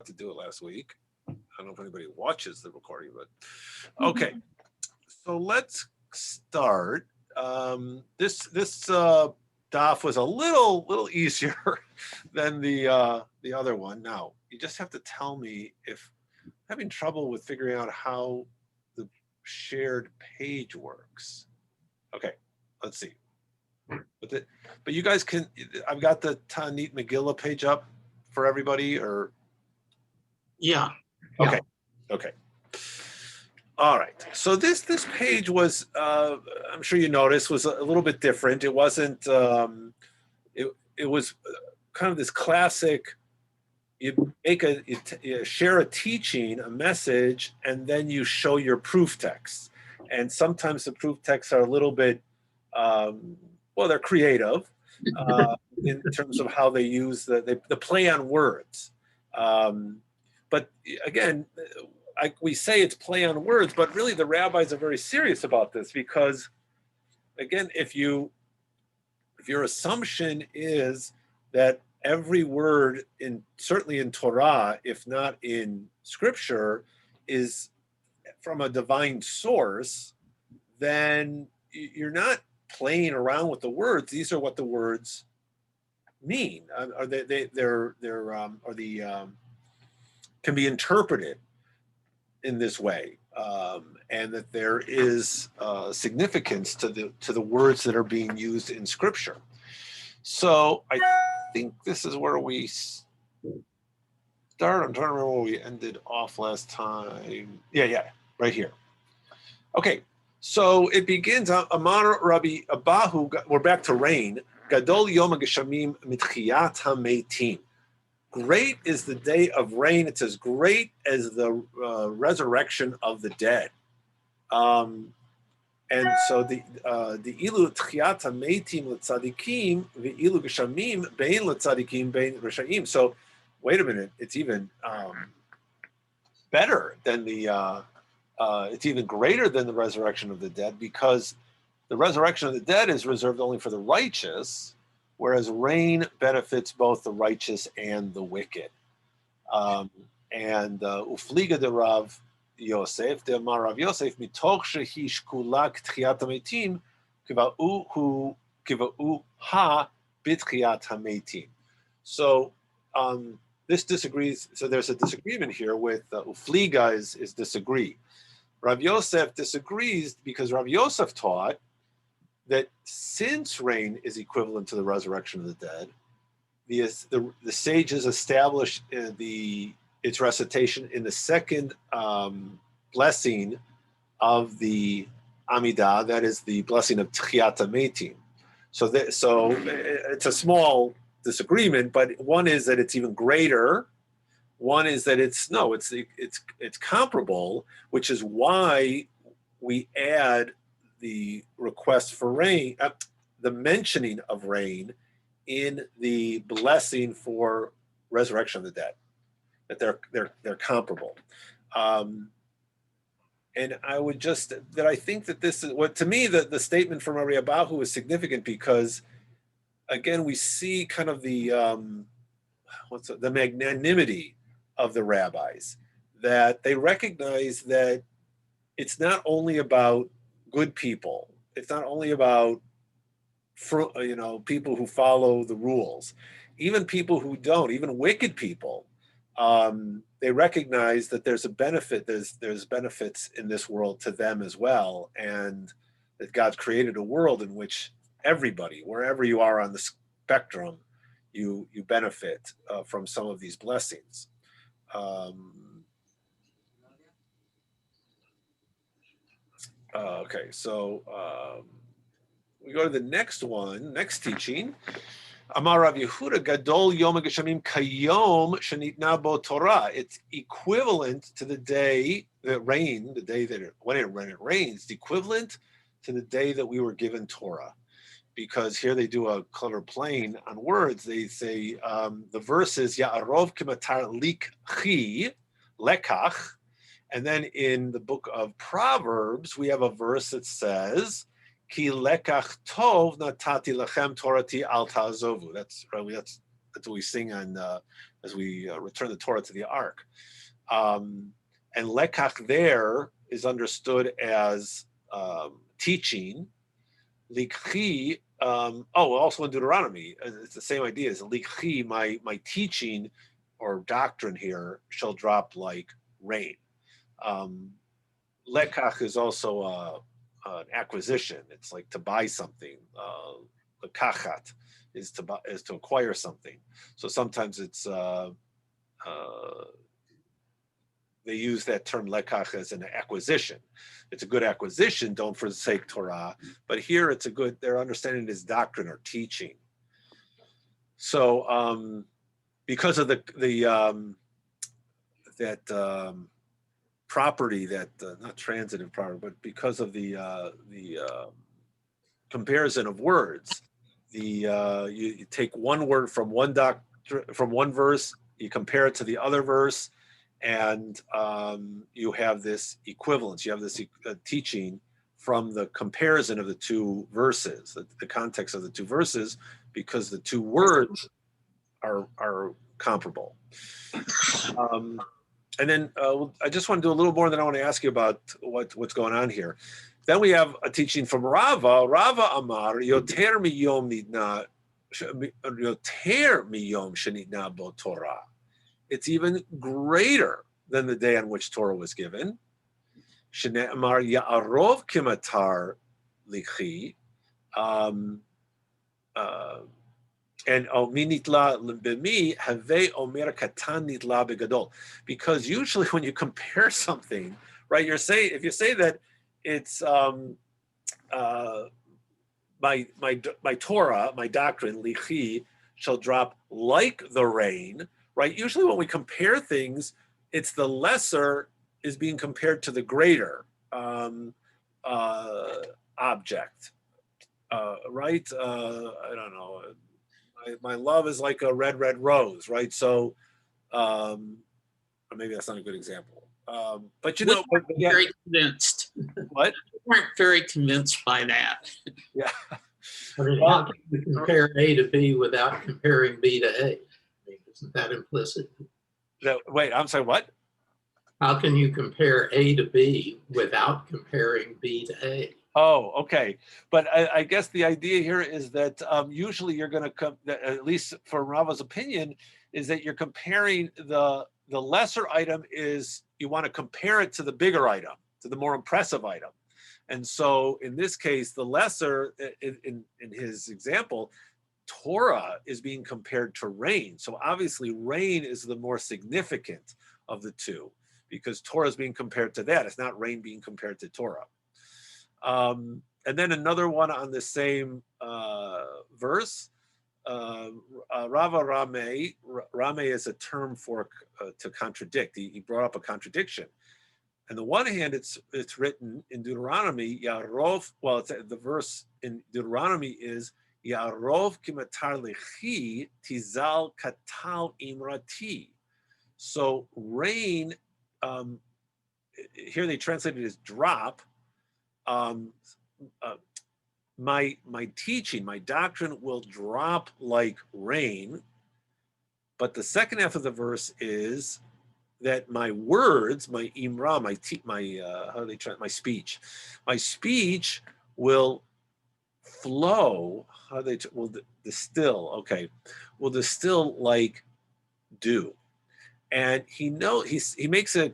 to do it last week. I don't know if anybody watches the recording, but okay. So let's start. This DAF was a little easier than the other one. Now you just have to tell me if I'm having trouble with figuring out how the shared page works. Okay, let's see. But you guys can. I've got the Taanit Megillah page up for everybody, or yeah. Okay, okay. All right. So this page was, I'm sure you noticed, was a little bit different. It wasn't. It was kind of this classic. You make you share a teaching, a message, and then you show your proof text. And sometimes the proof texts are a little bit, well, they're creative in terms of how they use the play on words. But again, we say it's play on words, but really the rabbis are very serious about this because, again, if your assumption is that every word certainly in Torah, if not in Scripture, is from a divine source, then you're not playing around with the words. These are what the words mean, or can be interpreted in this way, and that there is significance to the words that are being used in Scripture. So I think this is where we start. I'm trying to remember where we ended off last time. Yeah, right here. Okay, so it begins. Amar Rabbi Abahu. We're back to rain. Gadol Yom HaGeshamim Mitchiyat HaMeitim. Great is the day of rain. It's as great as the resurrection of the dead. And so the ilu tchiyat hametim letzadikim, the ilu geshamim bein letzadikim bein reshaim. So wait a minute, it's even better than it's even greater than the resurrection of the dead, because the resurrection of the dead is reserved only for the righteous, whereas rain benefits both the righteous and the wicked. And ufliga de Rav Yosef, de Amar Rav Yosef, mitoch shehi shkula k'tchiyat hametim, kiva'u ha b'tchiyat hametim. So this disagrees. So there's a disagreement here with ufliga is disagree. Rav Yosef disagrees because Rav Yosef taught that since rain is equivalent to the resurrection of the dead, the sages established its recitation in the second blessing of the Amidah, that is the blessing of Tchiyat HaMeitim. So it's a small disagreement, but one is that it's even greater. One is that it's comparable, which is why we add the request for rain, the mentioning of rain in the blessing for resurrection of the dead, that they're comparable. And I would I think that this is what, to me, the statement from Rabbi Abahu is significant because, again, we see kind of the magnanimity of the rabbis, that they recognize that it's not only about good people. It's not only about people who follow the rules. Even people who don't, even wicked people, they recognize that there's a benefit. There's benefits in this world to them as well, and that God's created a world in which everybody, wherever you are on the spectrum, you benefit from some of these blessings. Okay, so we go to the next teaching. Amar Rav Yehuda, Gadol Yom HaGeshamim Kayom Shenitna Bo Torah. It's equivalent to the day that rained, when it rains, it's equivalent to the day that we were given Torah. Because here they do a clever playing on words. They say the verse is Ya'arov K'matar Likchi Lekach. And then in the book of Proverbs, we have a verse that says, Ki lekach tov natati lachem torati al ta'azovu. That's that's what we sing on as we return the Torah to the Ark. And lekach there is understood as teaching. Likhi, also in Deuteronomy, it's the same idea. Is likhi, my teaching or doctrine here shall drop like rain. Lekach is also an acquisition. It's like to buy something. Lekachat is to acquire something. So sometimes it's they use that term lekach as an acquisition. It's a good acquisition, don't forsake Torah. But here it's a good, they're understanding it as doctrine or teaching. So because of that property, that not transitive property, but because of the comparison of words, you take one word from one verse, you compare it to the other verse, and you have this equivalence. You have this teaching from the comparison of the two verses, the context of the two verses, because the two words are comparable. And then I just want to do a little more, than I want to ask you about what's going on here. Then we have a teaching from Rava. Rava Amar, Yoter miyom nidna, Yoter miyom shenitna bo Torah. It's even greater than the day on which Torah was given. Shne'amar ya'arov kimatar likhi. And minitla b'mi have omer katan nitla begadol. Because usually when you compare something, right, if you say that it's my Torah, my doctrine, lichi, shall drop like the rain, right? Usually when we compare things, it's the lesser is being compared to the greater object, right? I don't know. My love is like a red, red rose, right? So, or maybe that's not a good example. But you know, yeah, very convinced. What? We weren't very convinced by that. Yeah. I mean, how can you compare A to B without comparing B to A? I mean, isn't that implicit? Wait, I'm sorry, what? How can you compare A to B without comparing B to A? Oh, okay. But I guess the idea here is that usually you're going to come, at least for Rava's opinion, is that you're comparing the lesser item is you want to compare it to the bigger item, to the more impressive item. And so in this case, the lesser, in his example, Torah is being compared to rain. So obviously rain is the more significant of the two because Torah is being compared to that. It's not rain being compared to Torah. And then another one on the same verse, Rava Rame. Rame is a term for to contradict. He brought up a contradiction. On the one hand, it's written in Deuteronomy, Yarov. Well, the verse in Deuteronomy is Yarov kimatar lechi tizal katal imrati. So rain, here they translate it as drop. My teaching, my doctrine will drop like rain. But the second half of the verse is that my words, my imra, my speech will flow. Will distill? Okay, will distill like dew. And he makes a.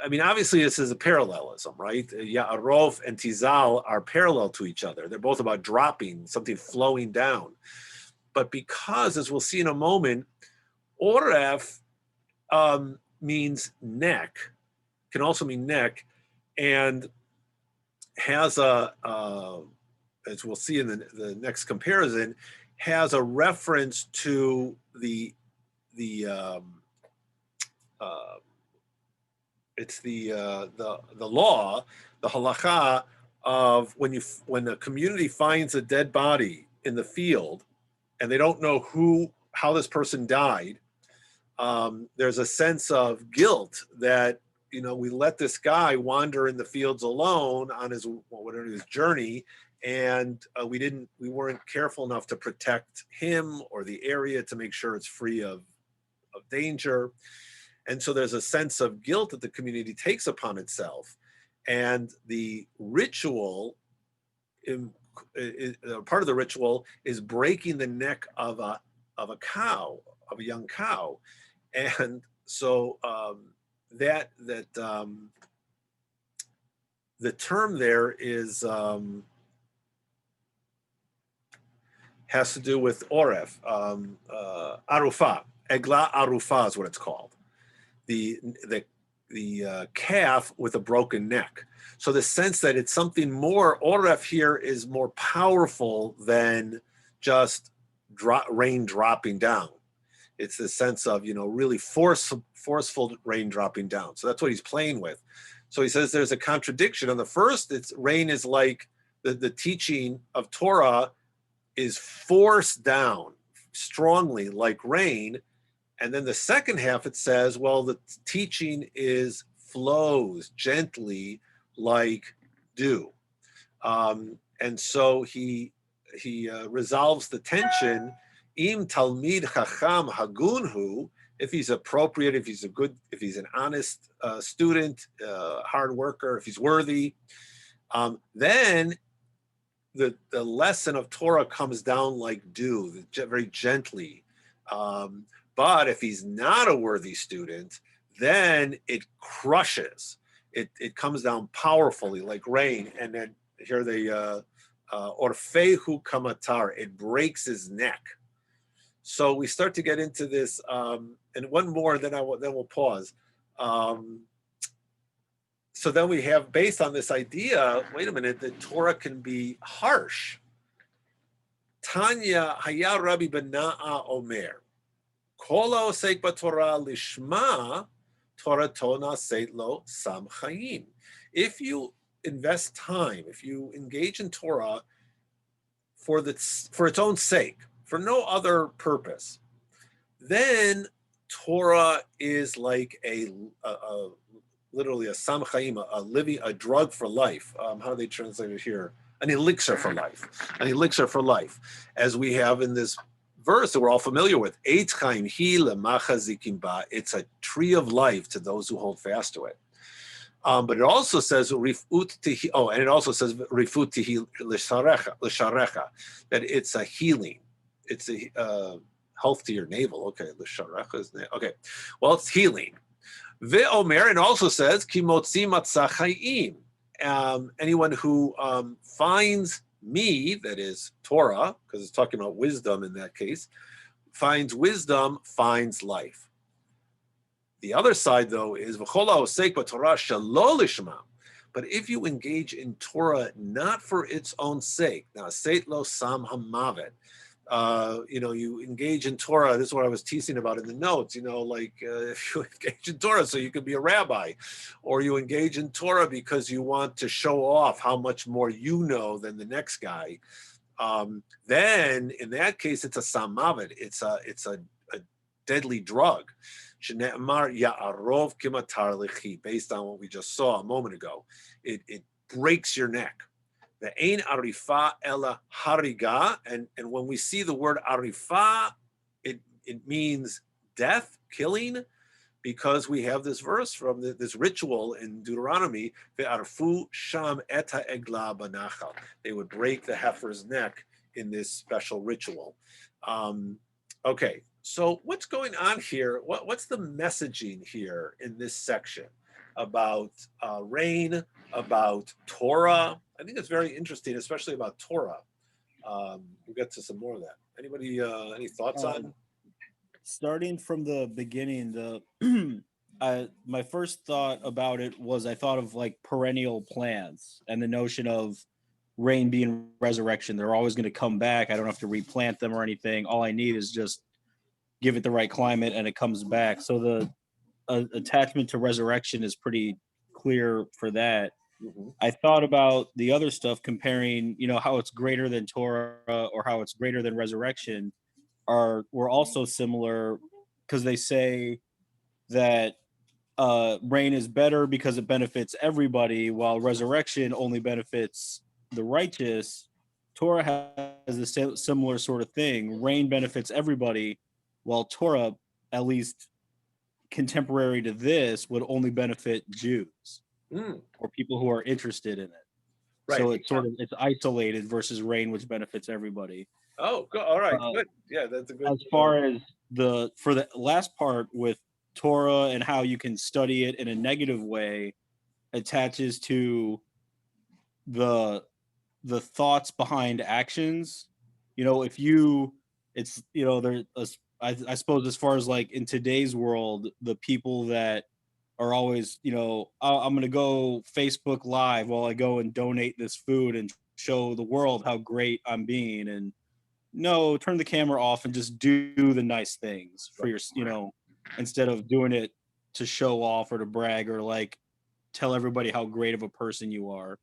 I mean, obviously, this is a parallelism, right? Ya'arov and Tizal are parallel to each other. They're both about dropping, something flowing down. But because, as we'll see in a moment, Oref means neck, can also mean neck, and has as we'll see in the next comparison, has a reference to it's the law, the halacha of when the community finds a dead body in the field, and they don't know how this person died. There's a sense of guilt that we let this guy wander in the fields alone on his journey, and we weren't careful enough to protect him or the area to make sure it's free of danger. And so there's a sense of guilt that the community takes upon itself. And the ritual, part of the ritual is breaking the neck of a cow, of a young cow. And so the term there is has to do with oref, arufa. Egla arufa is what it's called. The calf with a broken neck. So the sense that it's something more, oref here is more powerful than just rain dropping down. It's the sense of, really forceful rain dropping down. So that's what he's playing with. So he says there's a contradiction. On the first, rain is like the teaching of Torah is forced down strongly like rain. And then the second half, it says, well, the teaching flows gently like dew. And so he resolves the tension. Im talmid chacham hagunhu, if he's appropriate, if he's an honest student, hard worker, if he's worthy, then the lesson of Torah comes down like dew, very gently. But if he's not a worthy student, then it crushes. It comes down powerfully like rain. And then here orfehu kamatar, it breaks his neck. So we start to get into this, and one more, then we'll pause. So then we have, based on this idea, wait a minute, that Torah can be harsh. Tanya haya Rabbi Bena'a Omer. Kol ha'osek b'Torah lishma, Torato na'aseh lo sam chayim. If you invest time, if you engage in Torah for its own sake, for no other purpose, then Torah is like literally a sam chayim, a drug for life. How do they translate it here? An elixir for life. An elixir for life, as we have in this verse that we're all familiar with. Eitz chaim hi lemacha zikim ba. It's a tree of life to those who hold fast to it. But it also says rifut tihi. Oh, and it also says rifut tihi l'sharecha, that it's a healing. It's a health to your navel. Okay, l'sharecha is okay. Well, it's healing. Ve'omer, and also says ki motzi matzah chayim. Anyone who finds me, that is Torah, because it's talking about wisdom in that case, finds wisdom, finds life. The other side, though, is v'chol ha'osek b'Torah shelo lishma. But if you engage in Torah not for its own sake, now seit lo sam hamavet, you engage in Torah. This is what I was teasing about in the notes. If you engage in Torah so you can be a rabbi, or you engage in Torah because you want to show off how much more you know than the next guy, then in that case it's a samavet. It's a deadly drug. Based on what we just saw a moment ago, it breaks your neck. The ein arifa ela hariga, and when we see the word arifa, it means death, killing, because we have this verse from this ritual in Deuteronomy. Ve'arfu sham eta egla banachal. They would break the heifer's neck in this special ritual. Okay, so what's going on here? What's the messaging here in this section about rain, about Torah? I think it's very interesting, especially about Torah. We'll get to some more of that. Anybody, any thoughts on? Starting from the beginning, my first thought about it was I thought of like perennial plants and the notion of rain being resurrection. They're always going to come back. I don't have to replant them or anything. All I need is just give it the right climate and it comes back. So the attachment to resurrection is pretty clear for that. Mm-hmm. I thought about the other stuff, comparing, how it's greater than Torah or how it's greater than resurrection were also similar, because they say that rain is better because it benefits everybody, while resurrection only benefits the righteous, Torah has the similar sort of thing. Rain benefits everybody, while Torah, at least contemporary to this, would only benefit Jews Mm, or people who are interested in it. right. So it's isolated versus rain, which benefits everybody. Oh, good. All right. Uh, Good. Yeah, that's a good. as far as for the last part with Torah and how you can study it in a negative way attaches to the the thoughts behind actions. You know, if you it's you know there I suppose as far as like in today's world, the people that are always, "Oh, I'm going to go Facebook live while I go and donate this food and show the world how great I'm being," and no, turn the camera off and just do the nice things for your, instead of doing it to show off or to brag or like tell everybody how great of a person you are.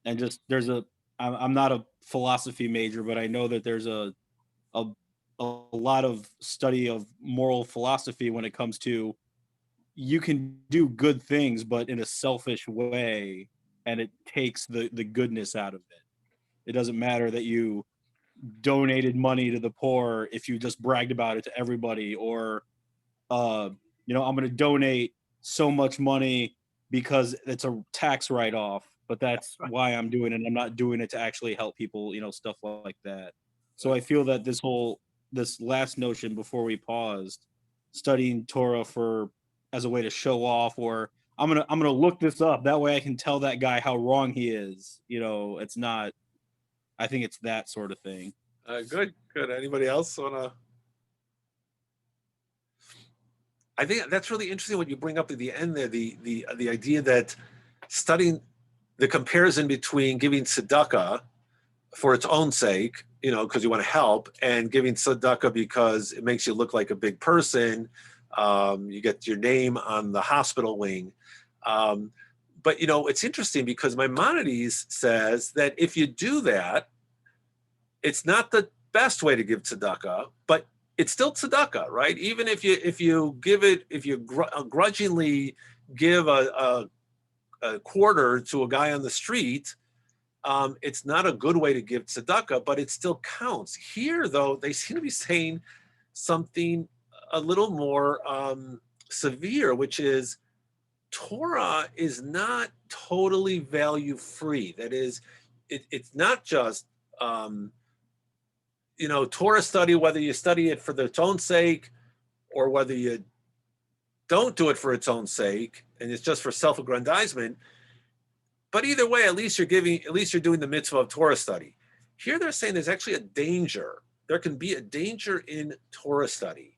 And just I'm not a philosophy major, but I know that there's a a lot of study of moral philosophy when it comes to you can do good things, but in a selfish way, and it takes the goodness out of it. It doesn't matter that you donated money to the poor if you just bragged about it to everybody, or I'm going to donate so much money because it's a tax write-off, but that's why I'm doing it. I'm not doing it to actually help people, stuff like that. So I feel that this last notion before we paused, studying Torah for as a way to show off, or I'm gonna look this up that way I can tell that guy how wrong he is. It's not. I think it's that sort of thing. Good. Good. Anybody else wanna? I think that's really interesting what you bring up at the end there. The idea that studying the comparison between giving tzedakah for its own sake, because you want to help, and giving tzedakah because it makes you look like a big person. You get your name on the hospital wing. But it's interesting because Maimonides says that if you do that, it's not the best way to give tzedakah, but it's still tzedakah, right? Even if you give it, if you grudgingly give a quarter to a guy on the street, it's not a good way to give tzedakah, but it still counts. Here, though, they seem to be saying something a little more severe, which is Torah is not totally value free. That is, it's not just Torah study, whether you study it for its own sake or whether you don't do it for its own sake and it's just for self-aggrandizement. But either way, at least you're doing the mitzvah of Torah study. Here they're saying there's actually a danger. There can be a danger in Torah study.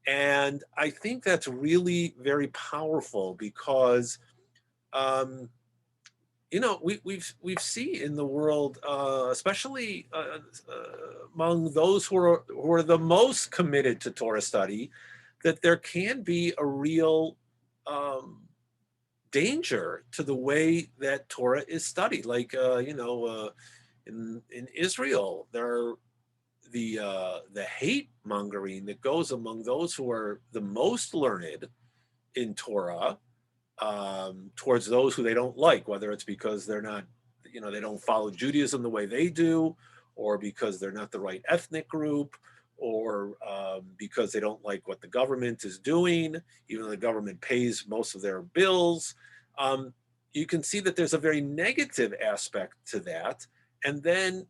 And I think that's really very powerful because we've seen in the world, especially among those who are the most committed to Torah study, that there can be a real danger to the way that Torah is studied. Like in Israel, there are the hate mongering that goes among those who are the most learned in Torah, towards those who they don't like, whether it's because they're not, they don't follow Judaism the way they do, or because they're not the right ethnic group, or because they don't like what the government is doing, even though the government pays most of their bills. You can see that there's a very negative aspect to that. And then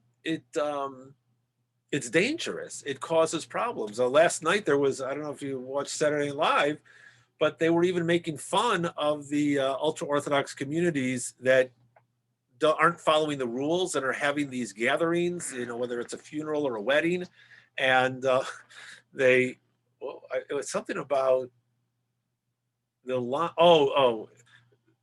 it's dangerous. It causes problems. Last night there was, I don't know if you watched Saturday Night Live, but they were even making fun of the ultra-Orthodox communities that aren't following the rules and are having these gatherings, whether it's a funeral or a wedding. And it was something about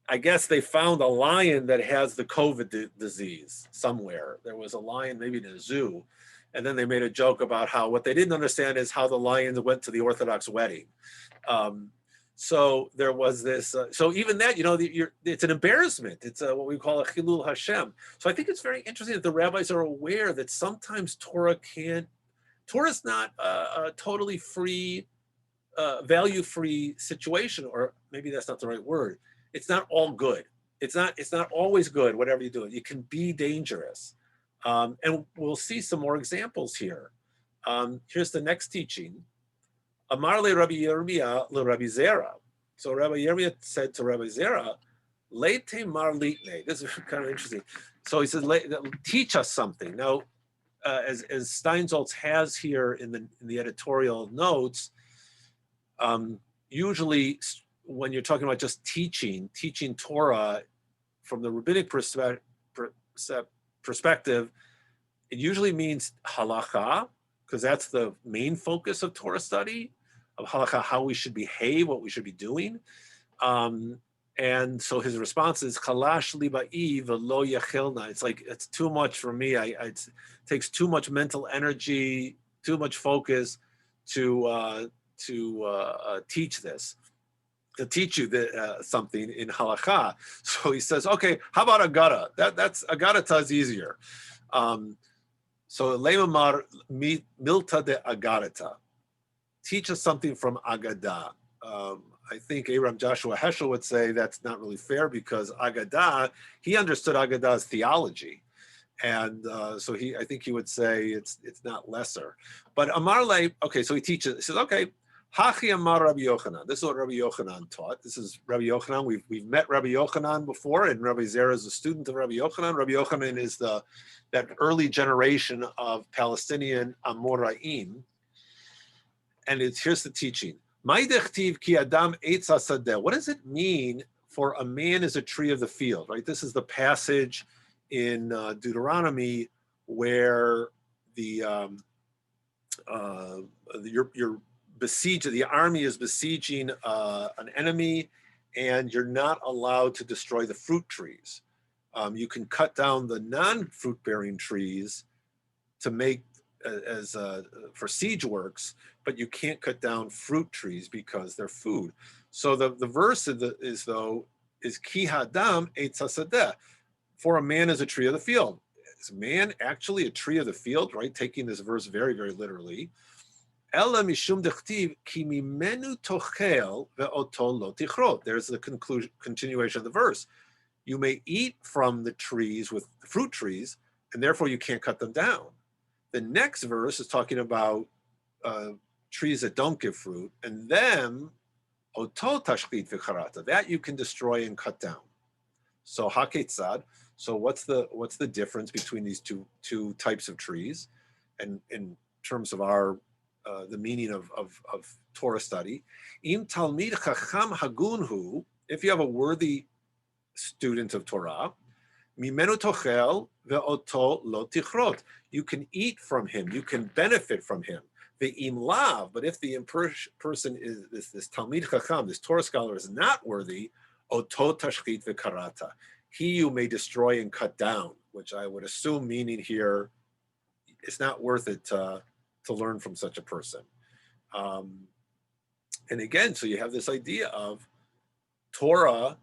I guess they found a lion that has the COVID disease somewhere. There was a lion, maybe in a zoo. And then they made a joke about how what they didn't understand is how the lions went to the Orthodox wedding. So there was this. So even that, it's an embarrassment. It's what we call a chilul Hashem. So I think it's very interesting that the rabbis are aware that sometimes Torah's not a totally free, value-free situation, or maybe that's not the right word. It's not all good. it's not always good, whatever you do. It can be dangerous. And we'll see some more examples here. Here's the next teaching. Amar le Rabbi Yirmiyah le Rabbi Zera. So Rabbi Yirmiyah said to Rabbi Zera, Leite mar litne. This is kind of interesting. So he says, teach us something. Now, as Steinsaltz has here in the editorial notes, usually when you're talking about just teaching Torah from the rabbinic perspective, it usually means halacha, because that's the main focus of Torah study, of halacha, how we should behave, what we should be doing. And so his response is chalash libai v'lo yachilna. It's like, it's too much for me. It takes too much mental energy, too much focus to teach this, to teach you something in halakha. So he says, okay, how about agada? That's agada is easier. So leimamar milta de agadata. Teach us something from agada. I think Abraham Joshua Heschel would say that's not really fair, because Agadah, he understood Agadah as theology. And so I think he would say it's not lesser. But Amar Le, okay, so he teaches, he says, okay, Hachi Amar Rabbi Yochanan. This is what Rabbi Yochanan taught. This is Rabbi Yochanan. We've met Rabbi Yochanan before, and Rabbi Zera is a student of Rabbi Yochanan. Rabbi Yochanan is that early generation of Palestinian Amoraim. And here's the teaching. What does it mean for a man is a tree of the field, right? This is the passage in Deuteronomy where the army is besieging an enemy, and you're not allowed to destroy the fruit trees. You can cut down the non-fruit bearing trees to make for siege works, but you can't cut down fruit trees because they're food. So the verse is ki hadam eitz hasadeh, for a man is a tree of the field. Is man actually a tree of the field, right? Taking this verse very, very literally. Ela mishum dechtiv ki mimenu tochel ve'oto lo tichrot. There's the continuation of the verse. You may eat from the trees with the fruit trees, and therefore you can't cut them down. The next verse is talking about trees that don't give fruit, and then oto tashchit v'charata, that you can destroy and cut down. So haketzad. So what's the difference between these two types of trees, and in terms of our the meaning of Torah study? Im talmid chacham hagunhu, if you have a worthy student of Torah, mimenu tochel ve'oto lo tichrot, you can eat from him, you can benefit from him. Ve'im lav, but if the person is this talmid chacham, this Torah scholar, is not worthy, oto tashchit ve'karata, he you may destroy and cut down, which I would assume meaning here, it's not worth it to learn from such a person. And again, so you have this idea of Torah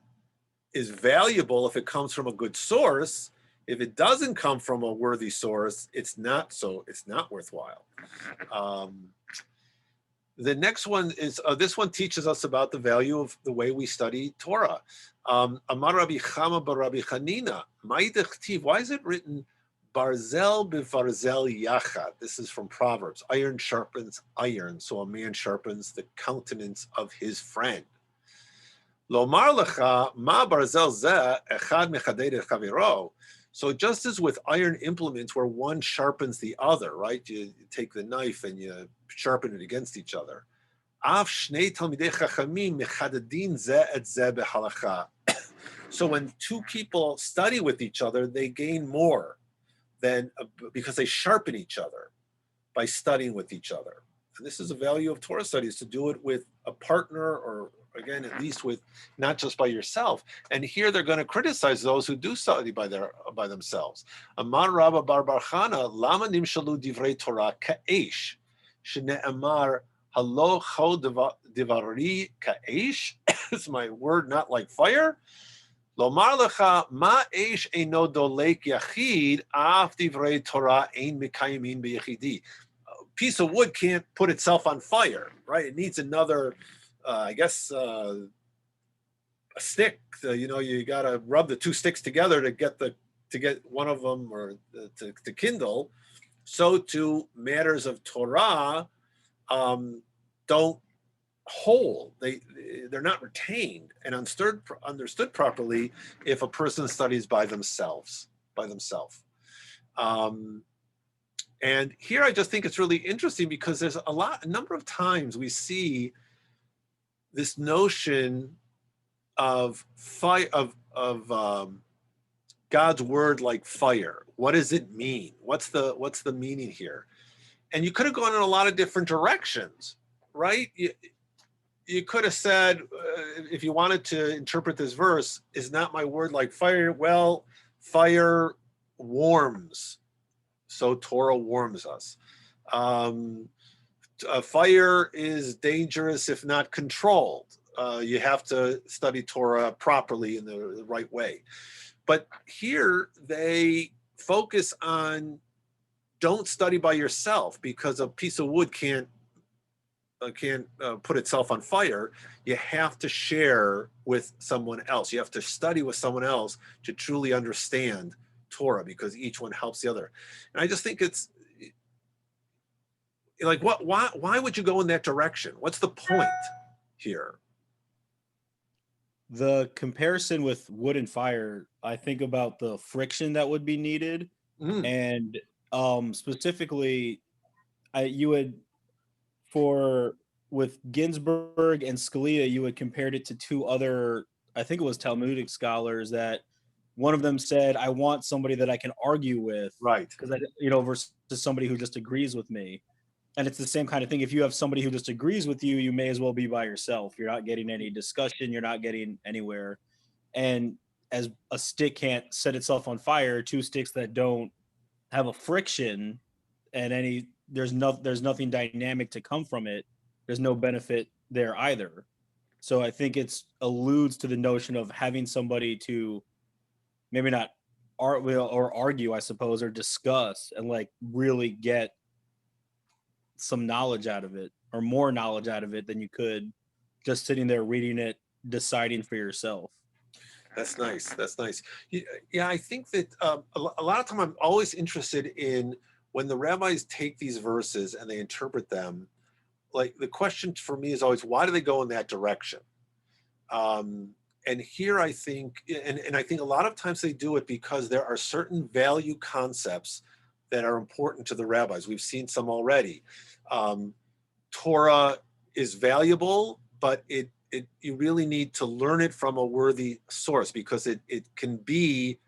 is valuable if it comes from a good source. If it doesn't come from a worthy source, it's not worthwhile. The next one is, this one teaches us about the value of the way we study Torah. Amar Rabbi Chama bar Rabbi Chanina, why is it written Barzel b'Barzel yachad? This is from Proverbs. Iron sharpens iron, so a man sharpens the countenance of his friend. Lomar lecha ma barzel zeh echad mechaded et chaviro. So just as with iron implements where one sharpens the other, right? You take the knife and you sharpen it against each other. Av shnei talmidei chachamim mechadadin zeh et zeh b'halacha. So when two people study with each other, they gain more than because they sharpen each other by studying with each other. And this is the value of Torah studies, to do it with a partner, or again, at least with not just by yourself. And here they're going to criticize those who do study by themselves. Amar Rabba bar bar Chana, lama nimshalu divrei Torah ka'esh, shene'amar halo cho divari ka'esh. Is my word not like fire? Lomar lecha ma esh eino dolek yachid af divrei Torah ein mekayimin beyachidi. A piece of wood can't put itself on fire, right? It needs another, a stick. You got to rub the two sticks together to get one of them or to kindle. So too matters of Torah don't hold. They're not retained and understood properly if a person studies by themselves. And here I just think it's really interesting because there's a number of times we see this notion of fire, of God's word like fire. What does it mean? What's the meaning here? And you could have gone in a lot of different directions, right? You could have said, if you wanted to interpret this verse, is not my word like fire? Well, fire warms, so Torah warms us. Fire is dangerous if not controlled. You have to study Torah properly in the right way. But here they focus on don't study by yourself because a piece of wood can't put itself on fire. You have to share with someone else. You have to study with someone else to truly understand Torah because each one helps the other. And I just think it's like, why would you go in that direction? What's the point here? The comparison with wood and fire, I think about the friction that would be needed, and specifically, with Ginsburg and Scalia, you had compared it to two other, I think it was Talmudic scholars, that one of them said, "I want somebody that I can argue with, Right? Because versus somebody who just agrees with me." And it's the same kind of thing. If you have somebody who just agrees with you, you may as well be by yourself. You're not getting any discussion. You're not getting anywhere. And as a stick can't set itself on fire, two sticks that don't have a friction and there's nothing dynamic to come from it. There's no benefit there either. So I think it's alludes to the notion of having somebody to maybe not argue, I suppose, or discuss and like really get some knowledge out of it, or more knowledge out of it than you could just sitting there reading it, deciding for yourself. That's nice. Yeah, I think that a lot of time I'm always interested in when the rabbis take these verses and they interpret them. Like the question for me is always, why do they go in that direction? And here I think, and I think a lot of times they do it because there are certain value concepts that are important to the rabbis. We've seen some already. Torah is valuable, but you really need to learn it from a worthy source because it can be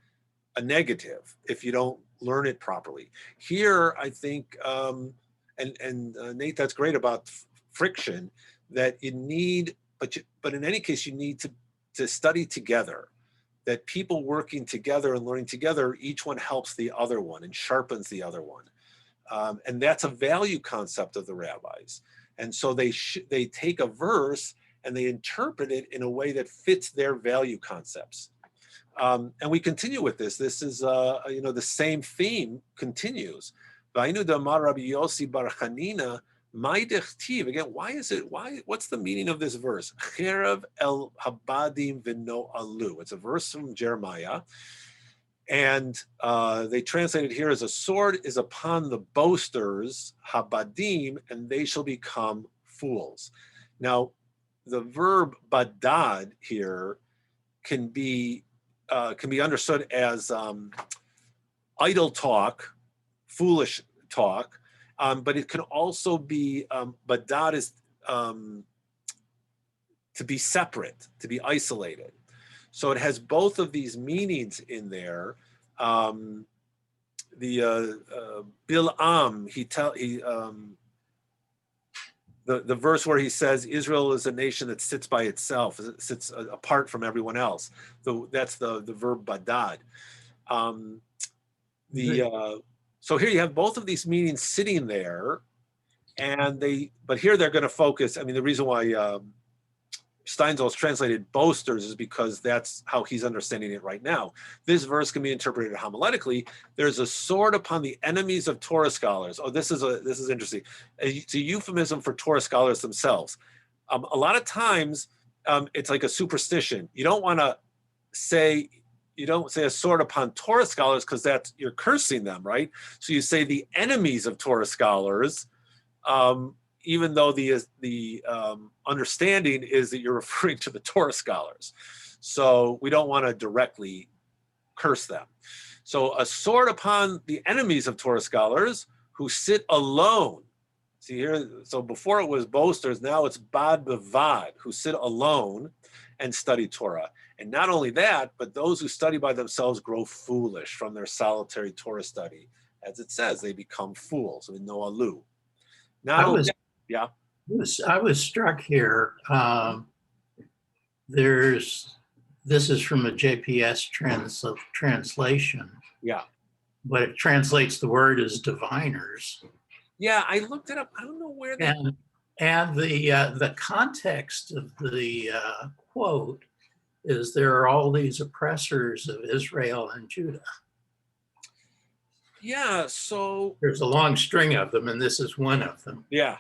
a negative if you don't learn it properly. Here, I think, and Nate, that's great about friction, that you need, but in any case, you need to study together. That people working together and learning together, each one helps the other one and sharpens the other one. And that's a value concept of the rabbis. And so they take a verse and they interpret it in a way that fits their value concepts. And we continue with this. This is, the same theme continues. V'aynu damar Rabbi Yossi bar Chanina, mai dechtiv. Again, what's the meaning of this verse? Cherev el habadim v'no alu. It's a verse from Jeremiah. And they translate it here as a sword is upon the boasters, habadim, and they shall become fools. Now, the verb badad here can be understood as idle talk, foolish talk, but it can also be badad is to be separate, to be isolated. So it has both of these meanings in there. The Bil'am, the verse where he says Israel is a nation that sits by itself, sits apart from everyone else. That's the verb badad. So here you have both of these meanings sitting there, but here they're going to focus. I mean, the reason why Steinsaltz translated boasters is because that's how he's understanding it right now. This verse can be interpreted homiletically. There's a sword upon the enemies of Torah scholars. Oh, this is interesting. It's a euphemism for Torah scholars themselves. A lot of times it's like a superstition. You don't want to say, you don't say a sword upon Torah scholars because that's, you're cursing them, right? So you say the enemies of Torah scholars, even though the understanding is that you're referring to the Torah scholars. So we don't want to directly curse them. So a sword upon the enemies of Torah scholars who sit alone. See here, so before it was boasters, now it's bad bevad, who sit alone and study Torah. And not only that, but those who study by themselves grow foolish from their solitary Torah study. As it says, they become fools, with no alu. Not I only was, that, yeah. I was struck here. This is from a JPS translation, Yeah. but it translates the word as diviners. Yeah, I looked it up. I don't know where they. And the context of the quote is there are all these oppressors of Israel and Judah. Yeah, so. There's a long string of them, and this is one of them. Yeah.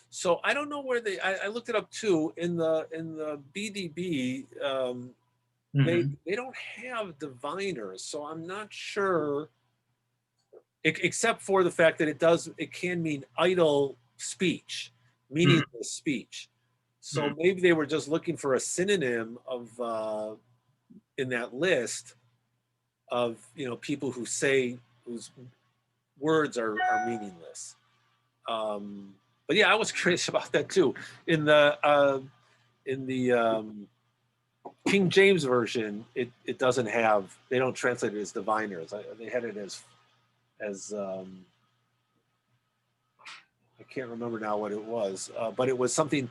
So I don't know where they. I looked it up too. In the BDB, they don't have diviners, so I'm not sure. Except for the fact that it can mean idle speech, meaningless speech. So maybe they were just looking for a synonym of in that list of people who say, whose words are meaningless. But yeah, I was curious about that too. In the King James version, it doesn't have, they don't translate it as diviners. They had it as I can't remember now what it was, but it was something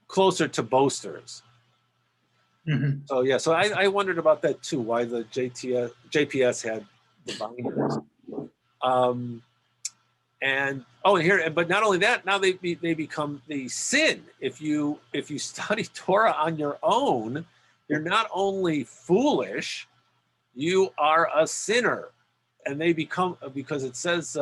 closer to boasters. Mm-hmm. So yeah, so I wondered about that too, why the JPS had diviners. And here, but not only that, now they become the sin. If you study Torah on your own, you're not only foolish, you are a sinner. And they become, because it says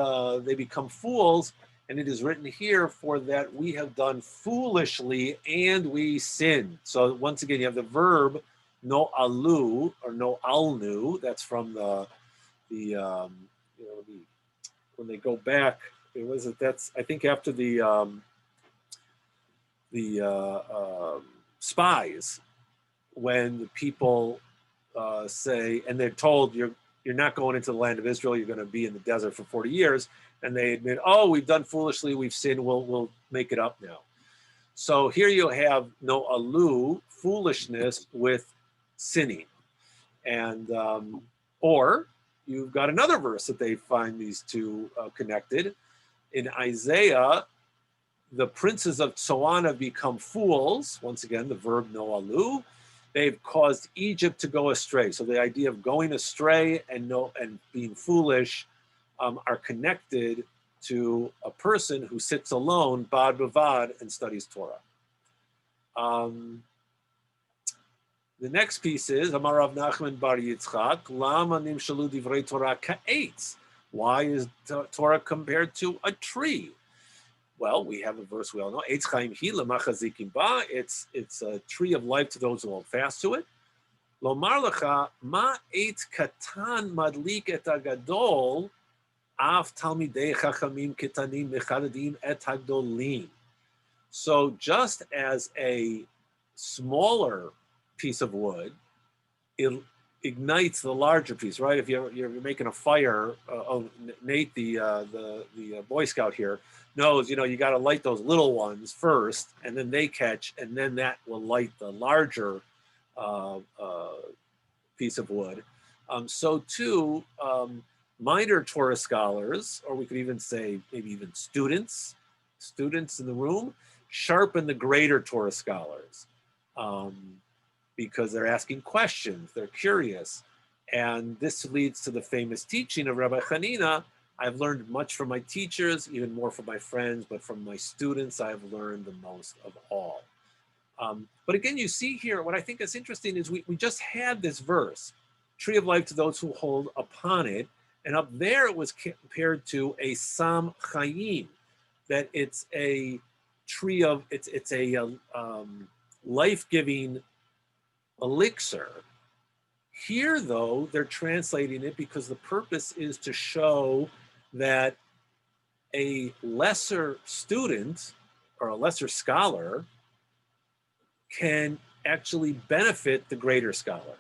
they become fools, and it is written here, for that we have done foolishly and we sinned. So once again, you have the verb no alu or no alnu. That's from when they go back. That's I think after the spies, when the people say, and they're told you're not going into the land of Israel, you're going to be in the desert for 40 years. And they admit, oh, we've done foolishly, we've sinned, we'll make it up now. So here you have no alu, foolishness with sinning. And, or you've got another verse that they find these two connected. In Isaiah, the princes of Tsoana become fools. Once again, the verb no alu. They've caused Egypt to go astray. So the idea of going astray and being foolish are connected to a person who sits alone, bad bavad, and studies Torah. The next piece is Amar Rav Nachman bar Yitzchak, Lama nimshalu divrei Torah ka'etz. Why is Torah compared to a tree? Well, we have a verse we all know. Eitz chaim hi lemachazikim ba. It's a tree of life to those who hold fast to it. Lomar lecha ma eitz katan madlik et hagadol af talmidei chachamim ketanim mechadadim et hagdolim. So just as a smaller piece of wood, it ignites the larger piece, right? If you're making a fire, Nate, the Boy Scout here, knows, you got to light those little ones first, and then they catch, and then that will light the larger piece of wood. So too, minor Torah scholars, or we could even say maybe even students in the room, sharpen the greater Torah scholars because they're asking questions, they're curious. And this leads to the famous teaching of Rabbi Hanina. I've learned much from my teachers, even more from my friends, but from my students, I've learned the most of all. But again, you see here, what I think is interesting is we just had this verse, tree of life to those who hold upon it. And up there, it was compared to a Sam Chayim, that it's a tree of, it's a life-giving elixir. Here, though, they're translating it because the purpose is to show that a lesser student or a lesser scholar can actually benefit the greater scholar.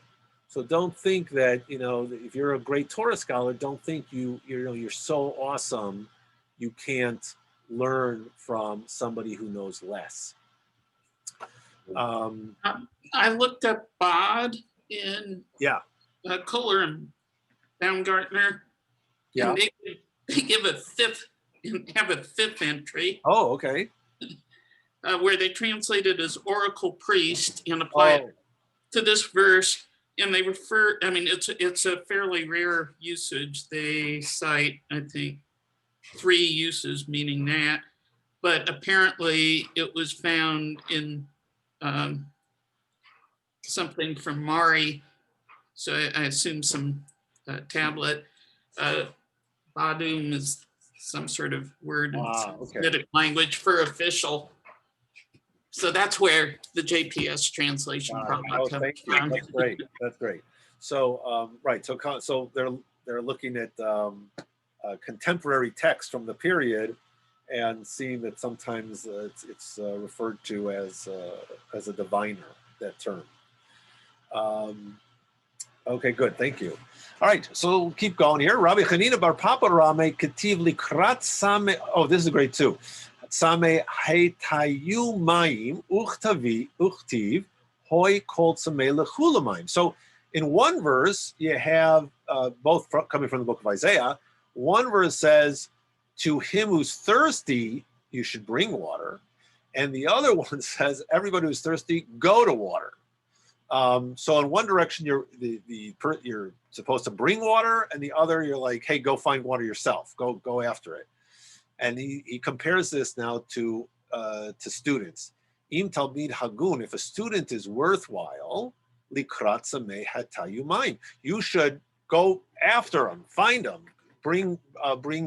So don't think that, if you're a great Torah scholar, don't think you're so awesome you can't learn from somebody who knows less. I looked up bod in Yeah. Kohler and Baumgartner, Yeah. and they give a fifth entry Oh, okay. where they translate it as oracle priest and apply it to this verse. And they refer, it's a fairly rare usage. They cite, I think, 3 uses meaning that, but apparently it was found in something from Mari. So I assume some tablet. Badum is some sort of word in Semitic language for official. So that's where the JPS translation probably comes from. That's great. That's great. So right. So they're looking at contemporary text from the period and seeing that sometimes it's referred to as a diviner, that term. Okay, good. Thank you. All right, so we'll keep going here. Rabbi Chanina bar Papa Rame Ketiv Likrat Same. Oh, this is great too. Same Haytayu Mayim Uchtiv Hoy Kol Same Lechulamayim. So in one verse, you have both coming from the book of Isaiah. One verse says, to him who's thirsty, you should bring water. And the other one says, everybody who's thirsty, go to water. So in one direction, you're supposed to bring water, and the other, you're like, hey, go find water yourself. Go after it. And he compares this now to students. Im talmid hagun, if a student is worthwhile, likrat sameh hatayu mayim. You should go after him, find him, bring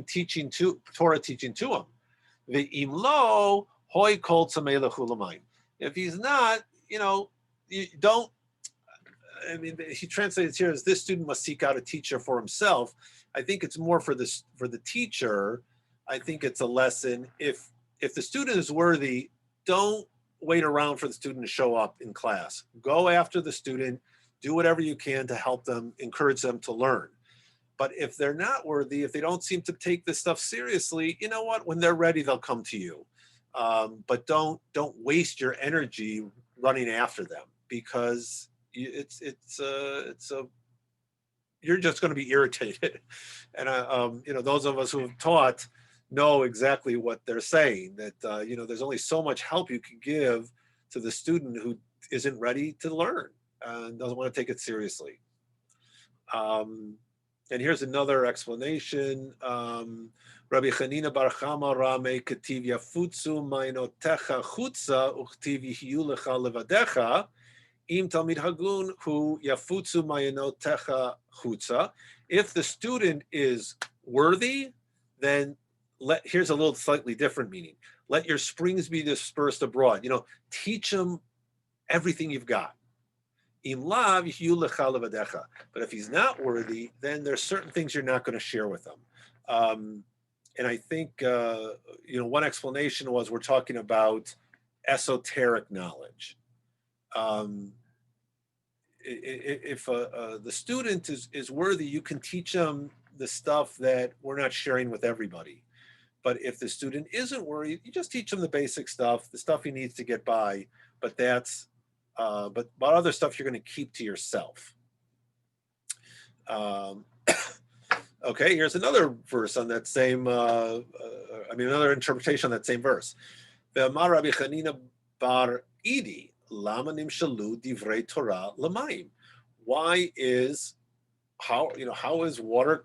teaching to Torah teaching to him. The imlo hoy kol sameh lechulamayim. If he's not, you don't. I mean, he translates here as this student must seek out a teacher for himself. I think it's more for the teacher. I think it's a lesson. If the student is worthy, don't wait around for the student to show up in class. Go after the student, do whatever you can to help them, encourage them to learn. But if they're not worthy, if they don't seem to take this stuff seriously, you know what? When they're ready, they'll come to you. But don't waste your energy running after them, because you're just going to be irritated. And those of us who have taught know exactly what they're saying, that there's only so much help you can give to the student who isn't ready to learn and doesn't want to take it seriously. And here's another explanation. Rabbi Chanina bar Chama Rame Ketiv Yafutzu Mainotecha Chutza Uchtiv Yihiyu Lecha Levadecha Im Talmid Hagun Hu Yafutzu Mainotecha Chutza. If the student is worthy, then here's a little slightly different meaning. Let your springs be dispersed abroad. Teach them everything you've got. Im lav yihiyu lecha levadecha. But if he's not worthy, then there's certain things you're not going to share with him. And I think one explanation was we're talking about esoteric knowledge. If the student is worthy, you can teach them the stuff that we're not sharing with everybody. But if the student isn't worthy, you just teach them the basic stuff, the stuff he needs to get by. But that's but other stuff you're going to keep to yourself. Okay, here's another verse on that same, another interpretation on that same verse. Ve'amar Rabbi Chanina bar Idi, lama nimshalu divrei Torah l'mayim. How is water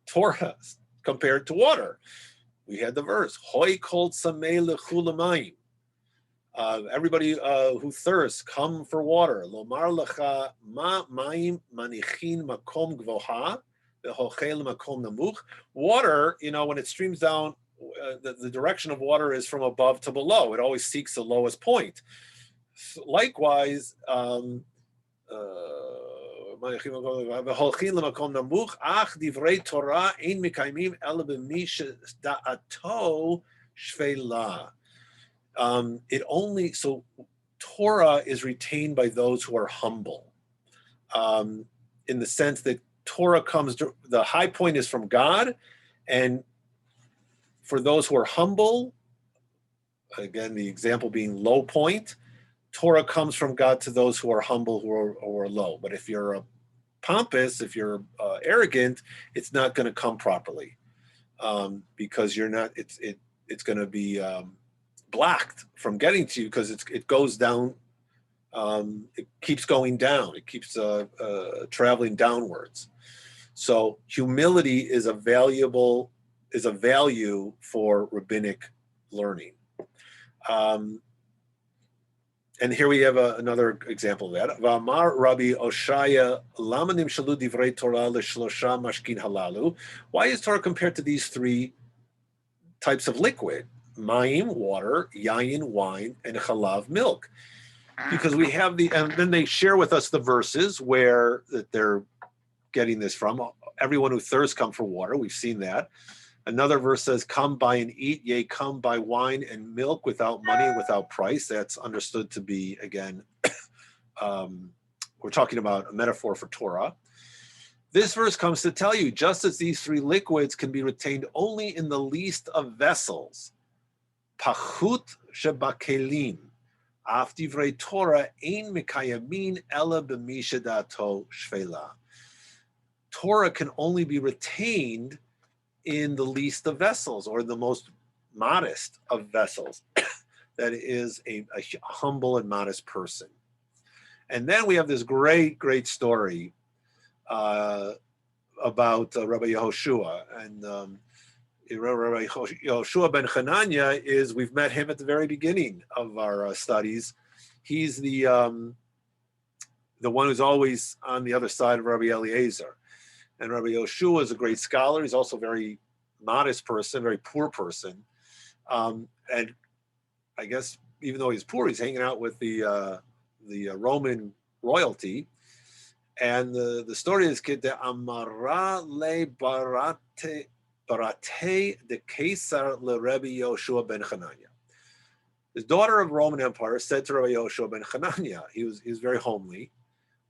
Torah compared to water? We had the verse, Hoy kol samei lechu l'mayim. Everybody who thirsts, come for water. Lomar lecha ma mayim manichin makom gvoha ve'hochel makom namuch. Water, when it streams down, the direction of water is from above to below. It always seeks the lowest point. likewise, it only, so Torah is retained by those who are humble, in the sense that Torah comes, the high point is from God, and for those who are humble, again, the example being low point, Torah comes from God to those who are humble, who are low. But if you're pompous, if you're arrogant, it's not going to come properly, because you're not. It's going to be blocked from getting to you, because it goes down. It keeps going down. It keeps traveling downwards. So humility is a value for rabbinic learning. And here we have another example of that. V'amar Rabbi Oshaya, lama nimshalu divrei Torah l'shlosha mashkin halalu. Why is Torah compared to these three types of liquid? Mayim, water, yayin, wine, and chalav, milk. Because we have and then they share with us the verses where that they're getting this from. Everyone who thirsts come for water. We've seen that. Another verse says, come buy and eat, yea, come buy wine and milk without money and without price. That's understood to be, again, we're talking about a metaphor for Torah. This verse comes to tell you, just as these three liquids can be retained only in the least of vessels, pachut shebakelim, af divrei Torah ein mekayamin ela b'mi shedato shvela. Torah can only be retained in the least of vessels, or the most modest of vessels. That is a humble and modest person. And then we have this great story about Rabbi Yehoshua. And Rabbi Yehoshua ben Hanania we've met him at the very beginning of our studies. He's the one who's always on the other side of Rabbi Eliezer. And Rabbi Yehoshua is a great scholar. He's also a very modest person, very poor person. And I guess even though he's poor, he's hanging out with the Roman royalty. And the story is Kede Amara le Barate de Caesar le Rabbi Yehoshua ben Hanania. The daughter of Roman Empire said to Rabbi Yehoshua ben Hanania, he was very homely,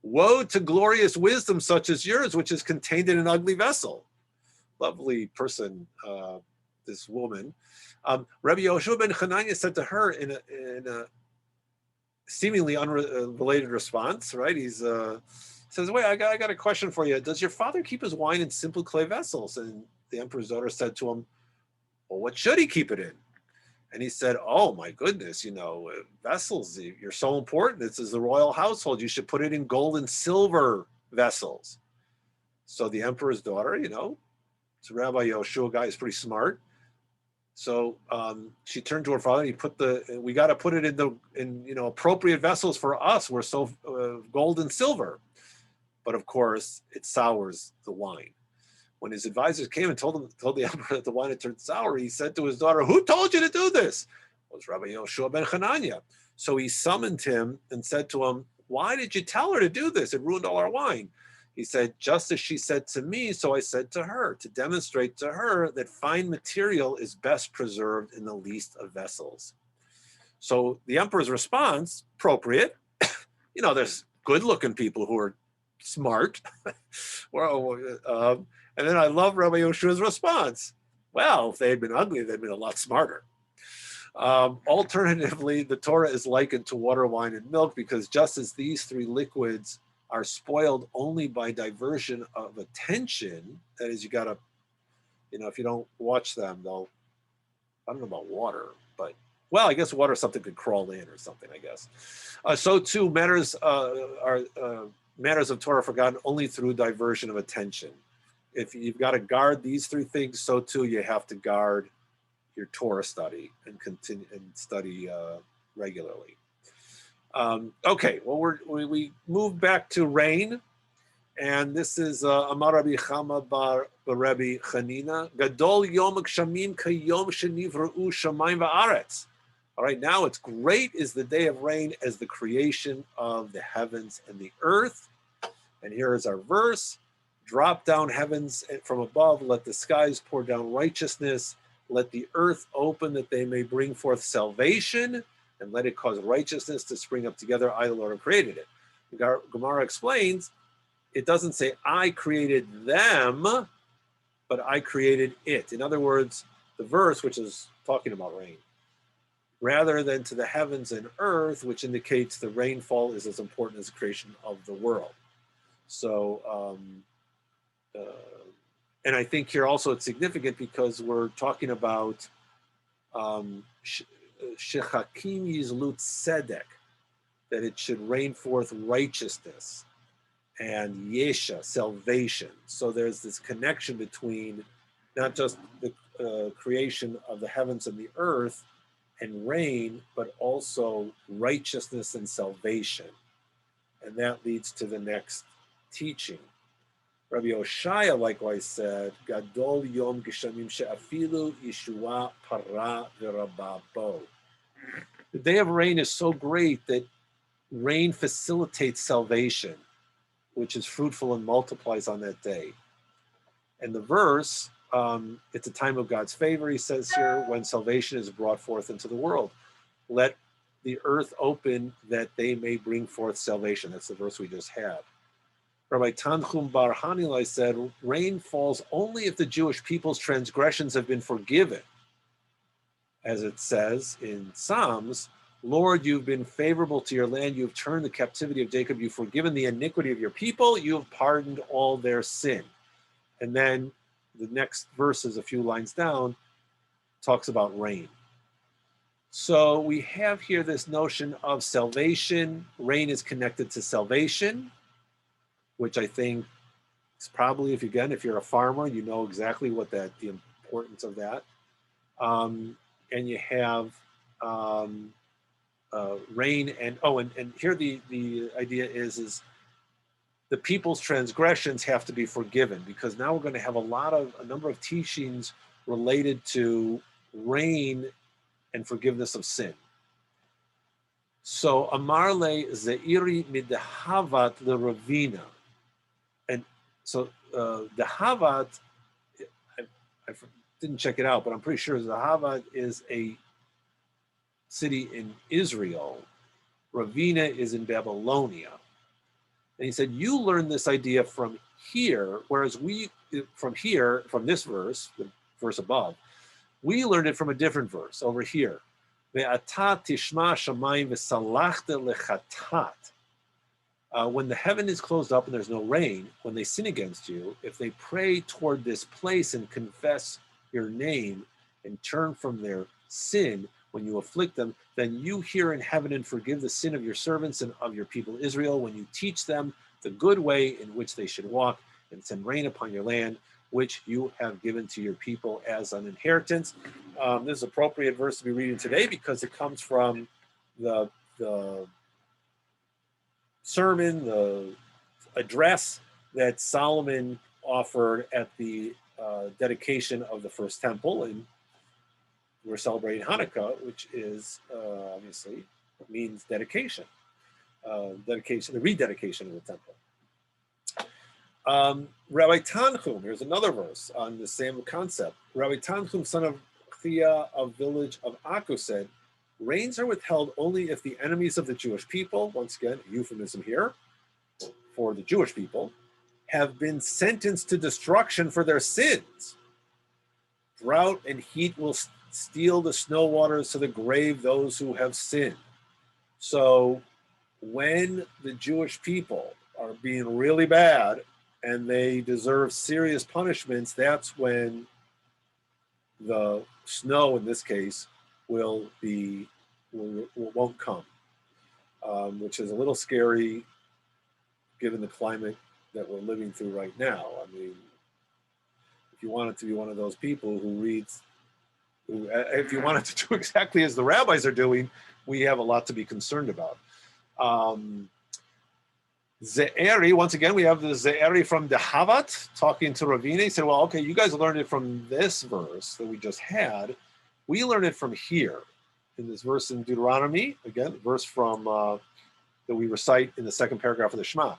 woe to glorious wisdom such as yours, which is contained in an ugly vessel. Lovely person, this woman. Rabbi Yehoshua ben Hanania said to her in a seemingly unrelated response, right? He says, wait, I got a question for you. Does your father keep his wine in simple clay vessels? And the emperor's daughter said to him, well, what should he keep it in? And he said, oh my goodness, vessels, you're so important. This is the royal household. You should put it in gold and silver vessels. So the emperor's daughter, it's a Rabbi Yehoshua guy, is pretty smart. So she turned to her father and we got to put it in appropriate vessels for us. We're so gold and silver. But of course, it sours the wine. When his advisors came and told the emperor that the wine had turned sour, he said to his daughter, who told you to do this? It was Rabbi Yehoshua ben Hanania. So he summoned him and said to him, why did you tell her to do this? It ruined all our wine. He said, just as she said to me, so I said to her, to demonstrate to her that fine material is best preserved in the least of vessels. So the emperor's response, appropriate, there's good-looking people who are smart. And then I love Rabbi Yehoshua's response. Well, if they had been ugly, they'd been a lot smarter. Alternatively, the Torah is likened to water, wine, and milk, because just as these three liquids are spoiled only by diversion of attention, that is, you got to, if you don't watch them, I don't know about water, but, well, I guess water, something could crawl in or something, I guess. So too, matters of Torah are forgotten only through diversion of attention. If you've got to guard these three things, so too you have to guard your Torah study and continue and study regularly. Okay, well we move back to rain, and this is Amar Rabbi Chama bar Rabbi Chanina Gadol Yom Gshamim Kayom Shenivru Shamayim Va'aretz. All right, now it's great is the day of rain as the creation of the heavens and the earth. And here is our verse. Drop down heavens from above, let the skies pour down righteousness, let the earth open that they may bring forth salvation, and let it cause righteousness to spring up together. I, the Lord, have created it. The Gemara explains, it doesn't say I created them, but I created it. In other words, the verse, which is talking about rain, rather than to the heavens and earth, which indicates the rainfall is as important as the creation of the world. So, and I think here also it's significant because we're talking about Shechakim Yizlut Tzedek, that it should rain forth righteousness, and Yesha, salvation. So there's this connection between not just the creation of the heavens and the earth and rain, but also righteousness and salvation. And that leads to the next teaching. Rabbi Oshaya likewise said, Gadol Yom Geshamim She'afilu Yeshua Para V'Rababo. The day of rain is so great that rain facilitates salvation, which is fruitful and multiplies on that day. And the verse, it's a time of God's favor, he says here, when salvation is brought forth into the world. Let the earth open that they may bring forth salvation. That's the verse we just had. Rabbi Tanchum Bar Hanilai said, rain falls only if the Jewish people's transgressions have been forgiven. As it says in Psalms, Lord, you've been favorable to your land. You've turned the captivity of Jacob. You've forgiven the iniquity of your people. You have pardoned all their sin. And then the next verses, a few lines down, talks about rain. So we have here this notion of salvation. Rain is connected to salvation, which I think is probably, if you're a farmer, you know exactly what the importance of that. And you have rain, and here the idea is the people's transgressions have to be forgiven, because now we're going to have a number of teachings related to rain and forgiveness of sin. So Amarle Zeiri Midehavat Leravina. And so the Havat, I didn't check it out, but I'm pretty sure the Havat is a city in Israel. Ravina is in Babylonia. And he said, you learn this idea from here, whereas from this verse, the verse above, we learned it from a different verse over here. Ve'ata tishma shamayim v'salachta lechatat. When the heaven is closed up and there's no rain, when they sin against you, if they pray toward this place and confess your name and turn from their sin when you afflict them, then you hear in heaven and forgive the sin of your servants and of your people Israel when you teach them the good way in which they should walk, and send rain upon your land, which you have given to your people as an inheritance. This is an appropriate verse to be reading today because it comes from the sermon, the address that Solomon offered at the dedication of the first temple. And we're celebrating Hanukkah, which is obviously means dedication, the rededication of the temple. Rabbi Tanchum, here's another verse on the same concept. Rabbi Tanchum, son of Chia of village of Akko, said, rains are withheld only if the enemies of the Jewish people, once again, euphemism here, for the Jewish people, have been sentenced to destruction for their sins. Drought and heat will steal the snow waters to the grave those who have sinned. So when the Jewish people are being really bad and they deserve serious punishments, that's when the snow, in this case, won't come, which is a little scary given the climate that we're living through right now. I mean, if you wanted to be one of those people if you wanted to do exactly as the rabbis are doing, we have a lot to be concerned about. Ze'eri, once again, we have the Ze'eri from the Havat talking to Ravina. He said, well, okay, you guys learned it from this verse that we just had. We learned it from here in this verse in Deuteronomy, again, verse from that we recite in the second paragraph of the Shema.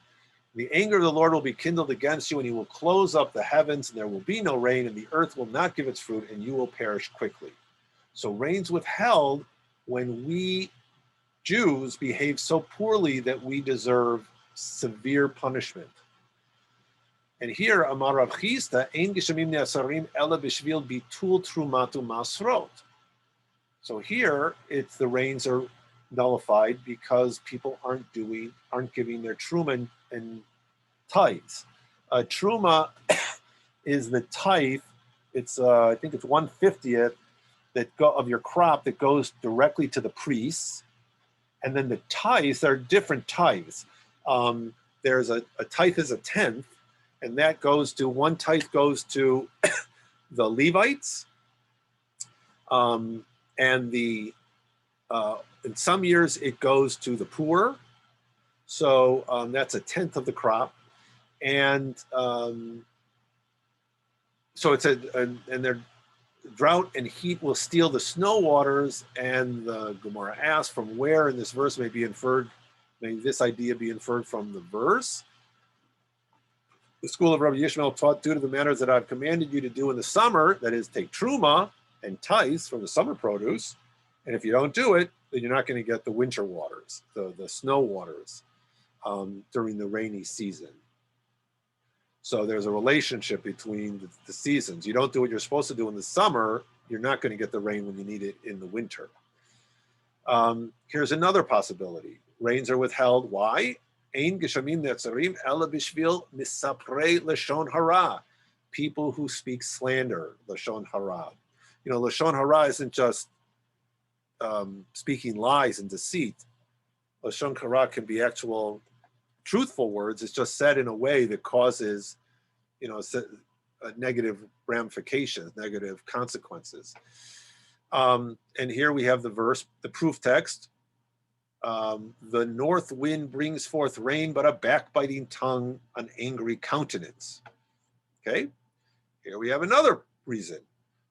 The anger of the Lord will be kindled against you, and he will close up the heavens, and there will be no rain, and the earth will not give its fruit, and you will perish quickly. So rain's withheld when we Jews behave so poorly that we deserve severe punishment. And here, Amar Rav Chisda, Ein Geshamim Ne'asarim Ela B'Shvil Bitul Trumatu Masrot. So here, it's the rains are nullified because people aren't giving their truma and tithes. Truma is the tithe. It's I think it's 1/50th of your crop that goes directly to the priests, and then the tithes. There are different tithes. There's a tithe is a tenth, and that goes to one tithe goes to the Levites, and the in some years it goes to the poor. So that's a tenth of the crop, and so it's and their drought and heat will steal the snow waters. And the Gemara asks, from where in this verse may this idea be inferred from the verse? The school of Rabbi Yishmael taught, due to the matters that I've commanded you to do in the summer, that is, take truma and tithes from the summer produce, and if you don't do it, then you're not going to get the winter waters, the snow waters during the rainy season. So there's a relationship between the seasons. You don't do what you're supposed to do in the summer, you're not going to get the rain when you need it in the winter. Here's another possibility. Rains are withheld. Why? Ein geshamim netzarim ela bishvil misaprei lashon hara. People who speak slander, lashon hara. Lashon hara isn't just speaking lies and deceit. Lashon hara can be actual truthful words. It's just said in a way that causes, a negative ramifications, negative consequences. And here we have the verse, the proof text. The north wind brings forth rain, but a backbiting tongue, an angry countenance. Okay, here we have another reason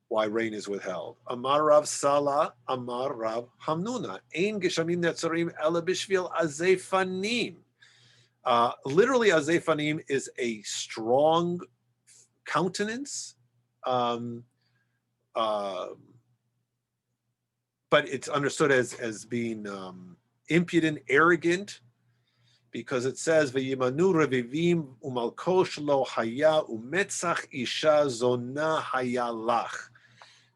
why rain is withheld. Amar Rav Sala, Amar Rav Hamnuna, Ein geshamim netzarim ela bishvil azefanim. Literally, azefanim is a strong countenance, but it's understood as being impudent, arrogant, because it says v'yimanu revivim umalkosh lo haya umetzach isha zona haya lach.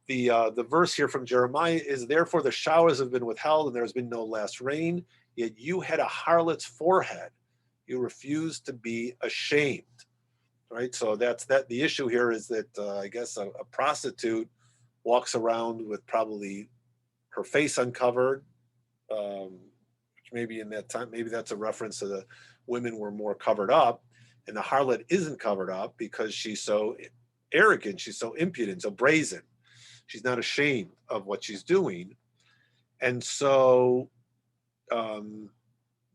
The verse here from Jeremiah is, therefore the showers have been withheld and there has been no last rain, yet you had a harlot's forehead. You refused to be ashamed, right? So that's that. The issue here is that I guess a prostitute walks around with probably her face uncovered, which maybe in that time, maybe that's a reference to the women were more covered up, and the harlot isn't covered up because she's so arrogant, she's so impudent, so brazen. She's not ashamed of what she's doing. And so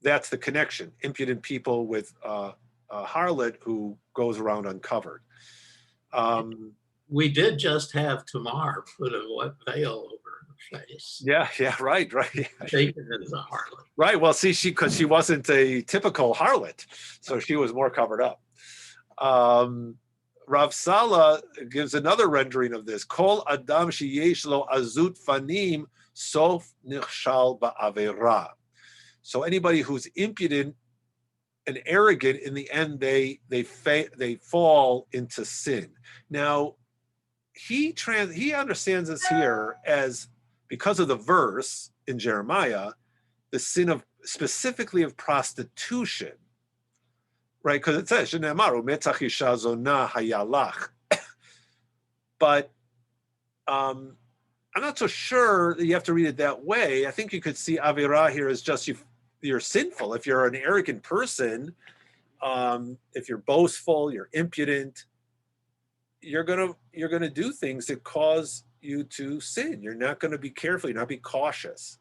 that's the connection. Impudent people with a harlot who goes around uncovered. We did just have Tamar put a veil over her face. Yeah, right. Taken as a harlot. Right, well, see, because she wasn't a typical harlot, so she was more covered up. Rav Sala gives another rendering of this. Kol adam sheyesh lo azut fanim sof nichshal ba'avera. So anybody who's impudent and arrogant, in the end, they fall into sin. Now, he understands this here as, because of the verse in Jeremiah, the sin of specifically of prostitution, right? Because it says, but I'm not so sure that you have to read it that way. I think you could see Avirah here as just you're sinful. If you're an arrogant person, if you're boastful, you're impudent, you're gonna do things that cause you to sin. You're not going to be careful. You're not be cautious.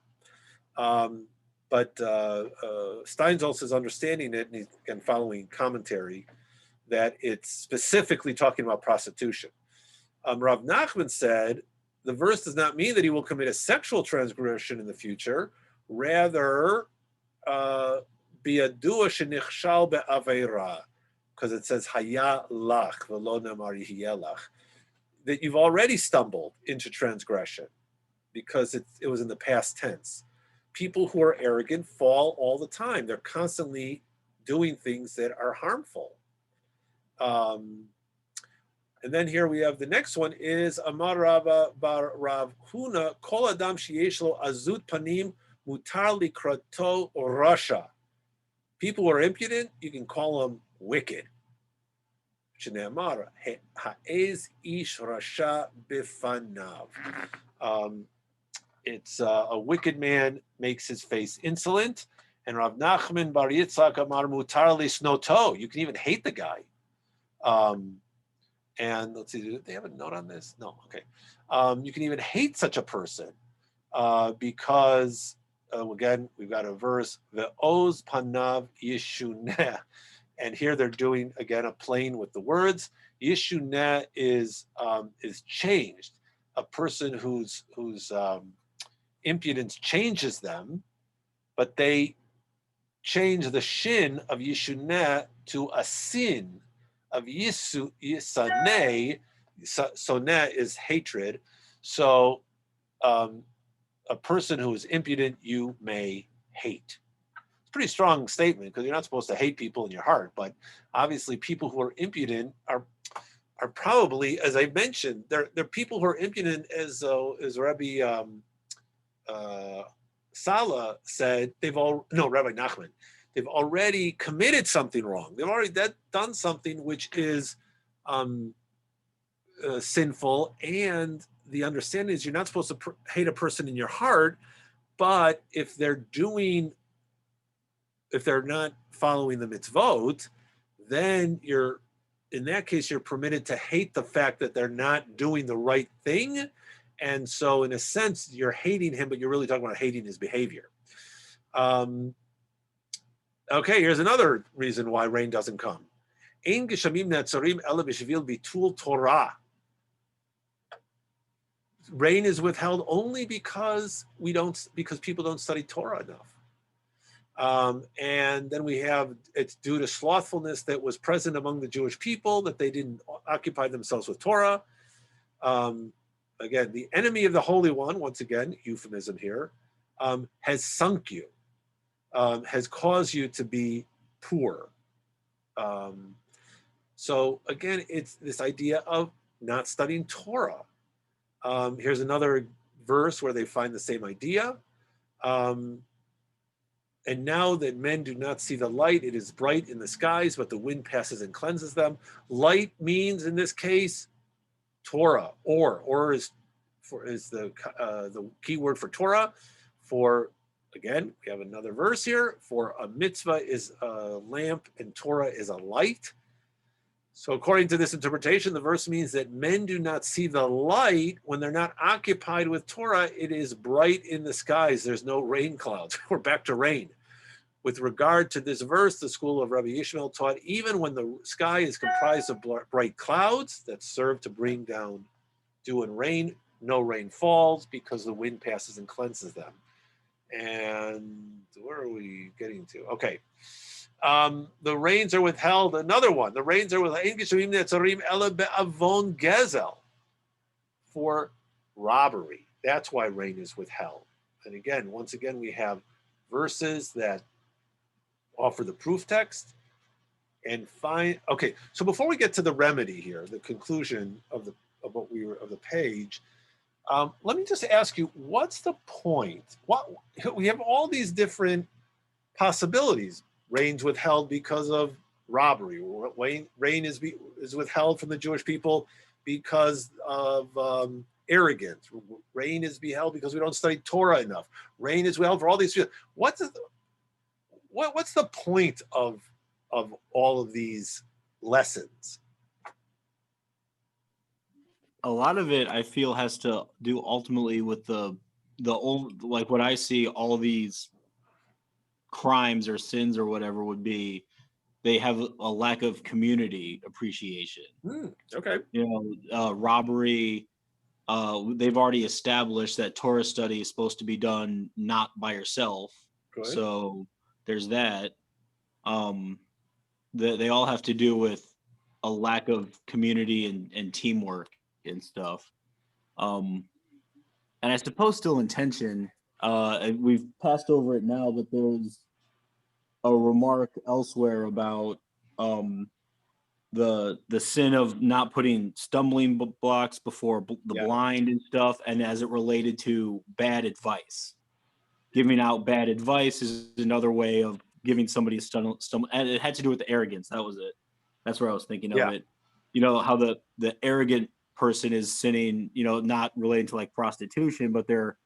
But Steinsaltz is understanding it, and following commentary, that it's specifically talking about prostitution. Rav Nachman said the verse does not mean that he will commit a sexual transgression in the future. Rather, bi'adua shenichshal be'aveira, because it says haya lach v'lo namar yihiyeh lach, that you've already stumbled into transgression because it was in the past tense. People who are arrogant fall all the time. They're constantly doing things that are harmful. And then here we have the next one is Amar Rava bar Rav Huna, Kol Adam sheyesh lo azut panim mutar likrato rasha. People who are impudent, you can call them wicked. Shneamar ha'ez ish rasha bifanav. It's a wicked man makes his face insolent. And Rav Nachman bar Yitzchak Amar mutar lisnoto. You can even hate the guy. And let's see, do they have a note on this? No, okay. You can even hate such a person because, again, we've got a verse, Ve'oz panav yishuneh. And here they're doing, again, a playing with the words. Yishuneh is changed. A person whose impudence changes them, but they change the shin of yishuneh to a sin of yisaneh. Soneh is hatred. So a person who is impudent, you may hate. It's a pretty strong statement because you're not supposed to hate people in your heart, but obviously people who are impudent are probably, as I mentioned, they're people who are impudent as Rabbi Sala said, Rabbi Nachman, they've already committed something wrong. They've already done something which is sinful. And the understanding is you're not supposed to hate a person in your heart, but if they're not following the mitzvot, then in that case, you're permitted to hate the fact that they're not doing the right thing. And so in a sense, you're hating him, but you're really talking about hating his behavior. Okay, here's another reason why rain doesn't come. Ein geshamim netzarim ela b'shvil bitul Torah. Rain is withheld only because people don't study Torah enough. And then we have it's due to slothfulness that was present among the Jewish people, that they didn't occupy themselves with Torah. Again, the enemy of the Holy One, once again, euphemism here, has sunk you. Has caused you to be poor. So again, it's this idea of not studying Torah. Here's another verse where they find the same idea. And now that men do not see the light, it is bright in the skies, but the wind passes and cleanses them. Light means, in this case, Torah. Or is the key word for Torah. For again, we have another verse here. For a mitzvah is a lamp and Torah is a light. So according to this interpretation, the verse means that men do not see the light when they're not occupied with Torah. It is bright in the skies. There's no rain clouds. We're back to rain. With regard to this verse, the school of Rabbi Yishmael taught even when the sky is comprised of bright clouds that serve to bring down dew and rain, no rain falls because the wind passes and cleanses them. And where are we getting to? Okay. The rains are withheld. Another one. The rains are withheld for robbery. That's why rain is withheld. And again, once again, we have verses that offer the proof text and find. Okay, so before we get to the remedy here, the conclusion of the page, let me just ask you, what's the point? We have all these different possibilities. Rain's withheld because of robbery. Rain is withheld from the Jewish people because of arrogance. Rain is withheld because we don't study Torah enough. Rain is withheld for all these. What's the point of all of these lessons? A lot of it, I feel, has to do ultimately with the old, like what I see, all these crimes or sins or whatever would be, they have a lack of community appreciation. Okay. Robbery, they've already established that Torah study is supposed to be done not by yourself. Good. So there's that. They all have to do with a lack of community and teamwork and stuff. And I suppose still intention. And we've passed over it now, but there was a remark elsewhere about the sin of not putting stumbling blocks before the Yeah. blind and stuff, and as it related to bad advice. Giving out bad advice is another way of giving somebody a stumble, and it had to do with the arrogance. That was it. That's where I was thinking Yeah. of it. You know how the arrogant person is sinning. You know, not relating to like prostitution, but they're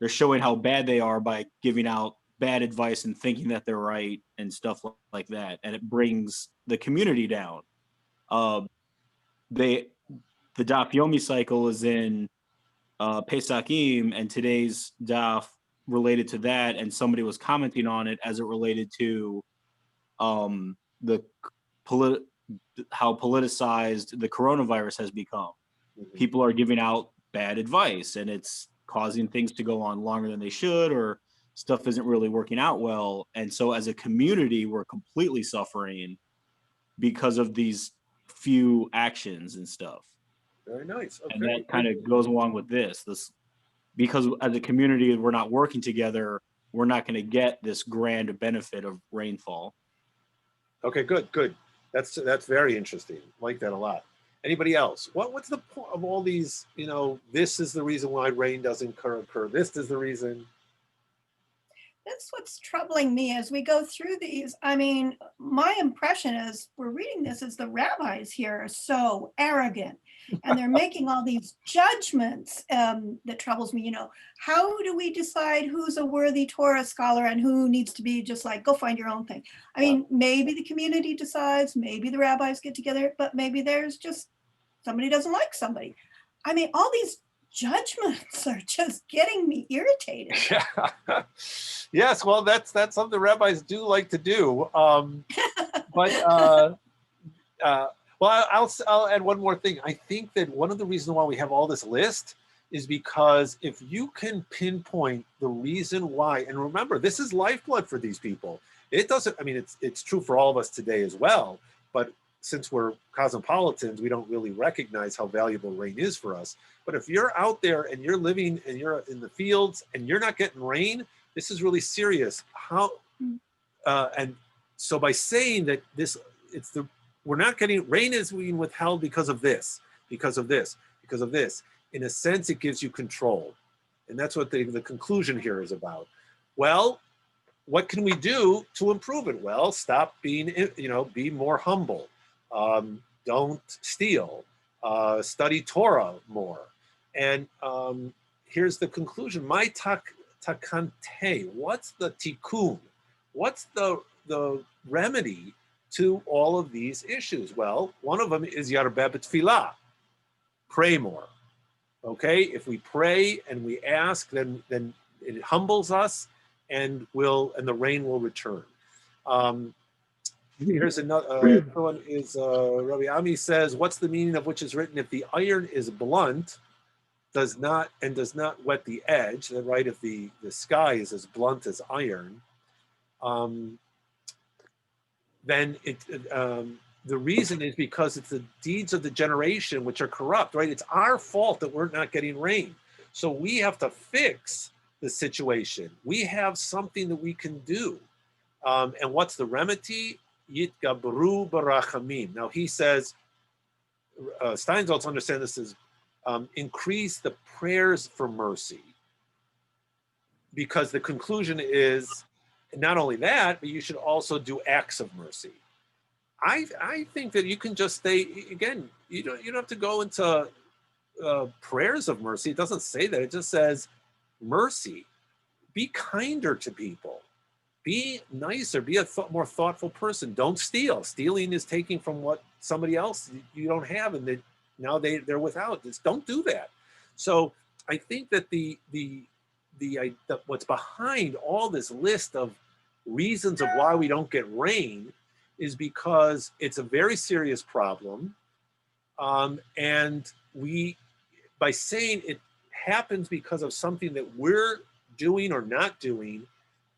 showing how bad they are by giving out bad advice and thinking that they're right and stuff like that, and it brings the community down. The Daf Yomi cycle is in Pesachim, and today's Daf related to that, and somebody was commenting on it as it related to the how politicized the coronavirus has become. Mhm. People are giving out bad advice, and it's causing things to go on longer than they should, or stuff isn't really working out well. And so, as a community, we're completely suffering because of these few actions and stuff. Very nice. And Okay. that kind of goes along with this because as a community we're not working together, we're not going to get this grand benefit of rainfall. Okay, good. That's very interesting. Like that a lot. Anybody else? What's the point of all these? You know, this is the reason why rain doesn't occur. This is the reason. That's what's troubling me as we go through these. I mean, my impression is we're reading this as the rabbis here are so arrogant and they're making all these judgments that troubles me. You know, how do we decide who's a worthy Torah scholar and who needs to be just like, go find your own thing? I mean, maybe the community decides, maybe the rabbis get together, but maybe there's just somebody doesn't like somebody. I mean, all these judgments are just getting me irritated. Yeah. Yes. Well, that's something the rabbis do like to do. But well, I'll add one more thing. I think that one of the reasons why we have all this list is because if you can pinpoint the reason why, and remember, this is lifeblood for these people. It doesn't. I mean, it's true for all of us today as well. But since we're cosmopolitans, we don't really recognize how valuable rain is for us. But if you're out there and you're living and you're in the fields and you're not getting rain, this is really serious. And so by saying that we're not getting rain is being withheld because of this, because of this, because of this. In a sense, it gives you control. And that's what the conclusion here is about. Well, what can we do to improve it? Well, stop being, be more humble. Don't steal, study Torah more. And here's the conclusion. My takante, what's the tikkun? What's the remedy to all of these issues? Well, one of them is yarbeh b'tfilah, pray more. Okay, if we pray and we ask, then it humbles us, and the rain will return. Here's another one is Rabbi Ami says, what's the meaning of which is written, if the iron is blunt, does not wet the edge, right? If the sky is as blunt as iron, then the reason is because it's the deeds of the generation which are corrupt, right? It's our fault that we're not getting rain. So we have to fix the situation. We have something that we can do. And what's the remedy? Yitgabru barachamim. Now he says, Steinsaltz understand this as increase the prayers for mercy. Because the conclusion is not only that, but you should also do acts of mercy. I think that you can just stay, again, you don't have to go into prayers of mercy. It doesn't say that. It just says mercy. Be kinder to people. Be nicer. Be a more thoughtful person. Don't steal. Stealing is taking from what somebody else you don't have, and now they're without. Just don't do that. So I think that the what's behind all this list of reasons of why we don't get rain is because it's a very serious problem, and by saying it happens because of something that we're doing or not doing,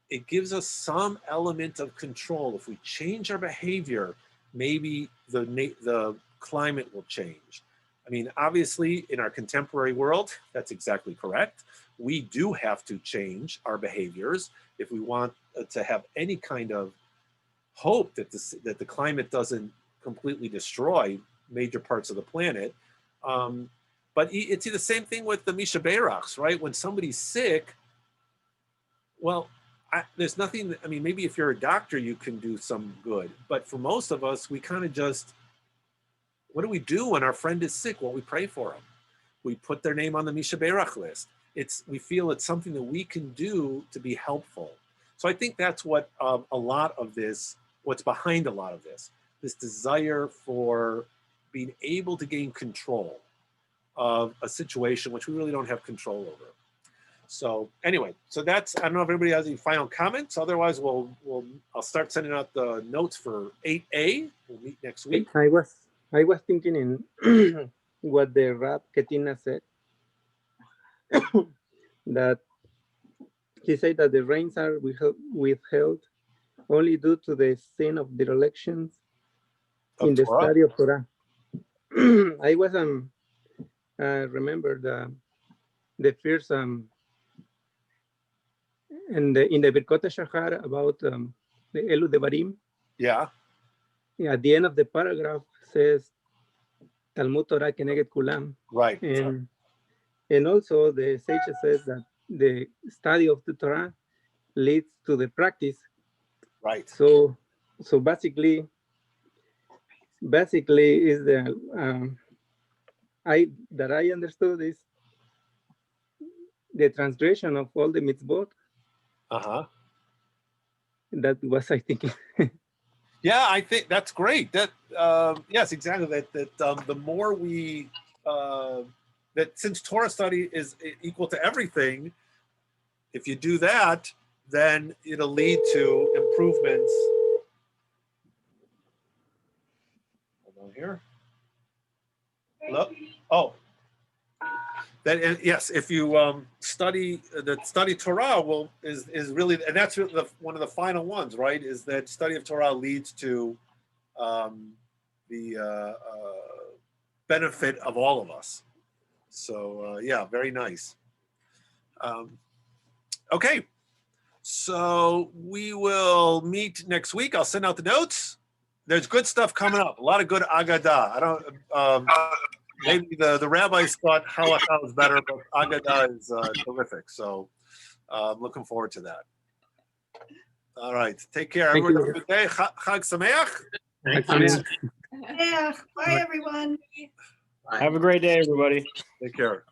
it gives us some element of control. If we change our behavior, maybe the climate will change. I mean, obviously, in our contemporary world, that's exactly correct. We do have to change our behaviors if we want to have any kind of hope that the climate doesn't completely destroy major parts of the planet. But it's the same thing with the Misha Berachs, right? When somebody's sick, well, there's nothing, I mean, maybe if you're a doctor, you can do some good. But for most of us, we kind of just, what do we do when our friend is sick? Well, we pray for them. We put their name on the Misha Berach list. We feel it's something that we can do to be helpful. So I think that's what a lot of this, what's behind a lot of this desire for being able to gain control of a situation which we really don't have control over. So anyway, so that's, I don't know if anybody has any final comments. Otherwise, I'll start sending out the notes for 8A. We'll meet next week. I was thinking in what the Rab Ketina said, that he said that the rains are withheld only due to the sin of the elections in the Torah? study of Torah. I was remember the first in the Birkot HaShachar about the Elu Devarim. Yeah. Yeah, at the end of the paragraph says Talmud Torah Keneged Kulam. Right. And also the sage says that the study of the Torah leads to the practice. Right. So basically is the I understood is the translation of all the mitzvot. Uh-huh. That was, I think. Yeah, I think that's great. That yes, exactly. That the more we that since Torah study is equal to everything, if you do that, then it'll lead to improvements. Hold on here. Hello? Oh. Then yes, if you study Torah is really, and that's one of the final ones, right? Is that study of Torah leads to the benefit of all of us. So yeah, very nice. Okay, so we will meet next week. I'll send out the notes. There's good stuff coming up. A lot of good Agadah. I don't. Maybe the rabbis thought halakha was better, but Agadah is terrific. So I'm looking forward to that. All right. Take care. Thank Everyone you. have a good day. Chag Sameach. Yeah, bye, everyone. Have a great day, everybody. Take care.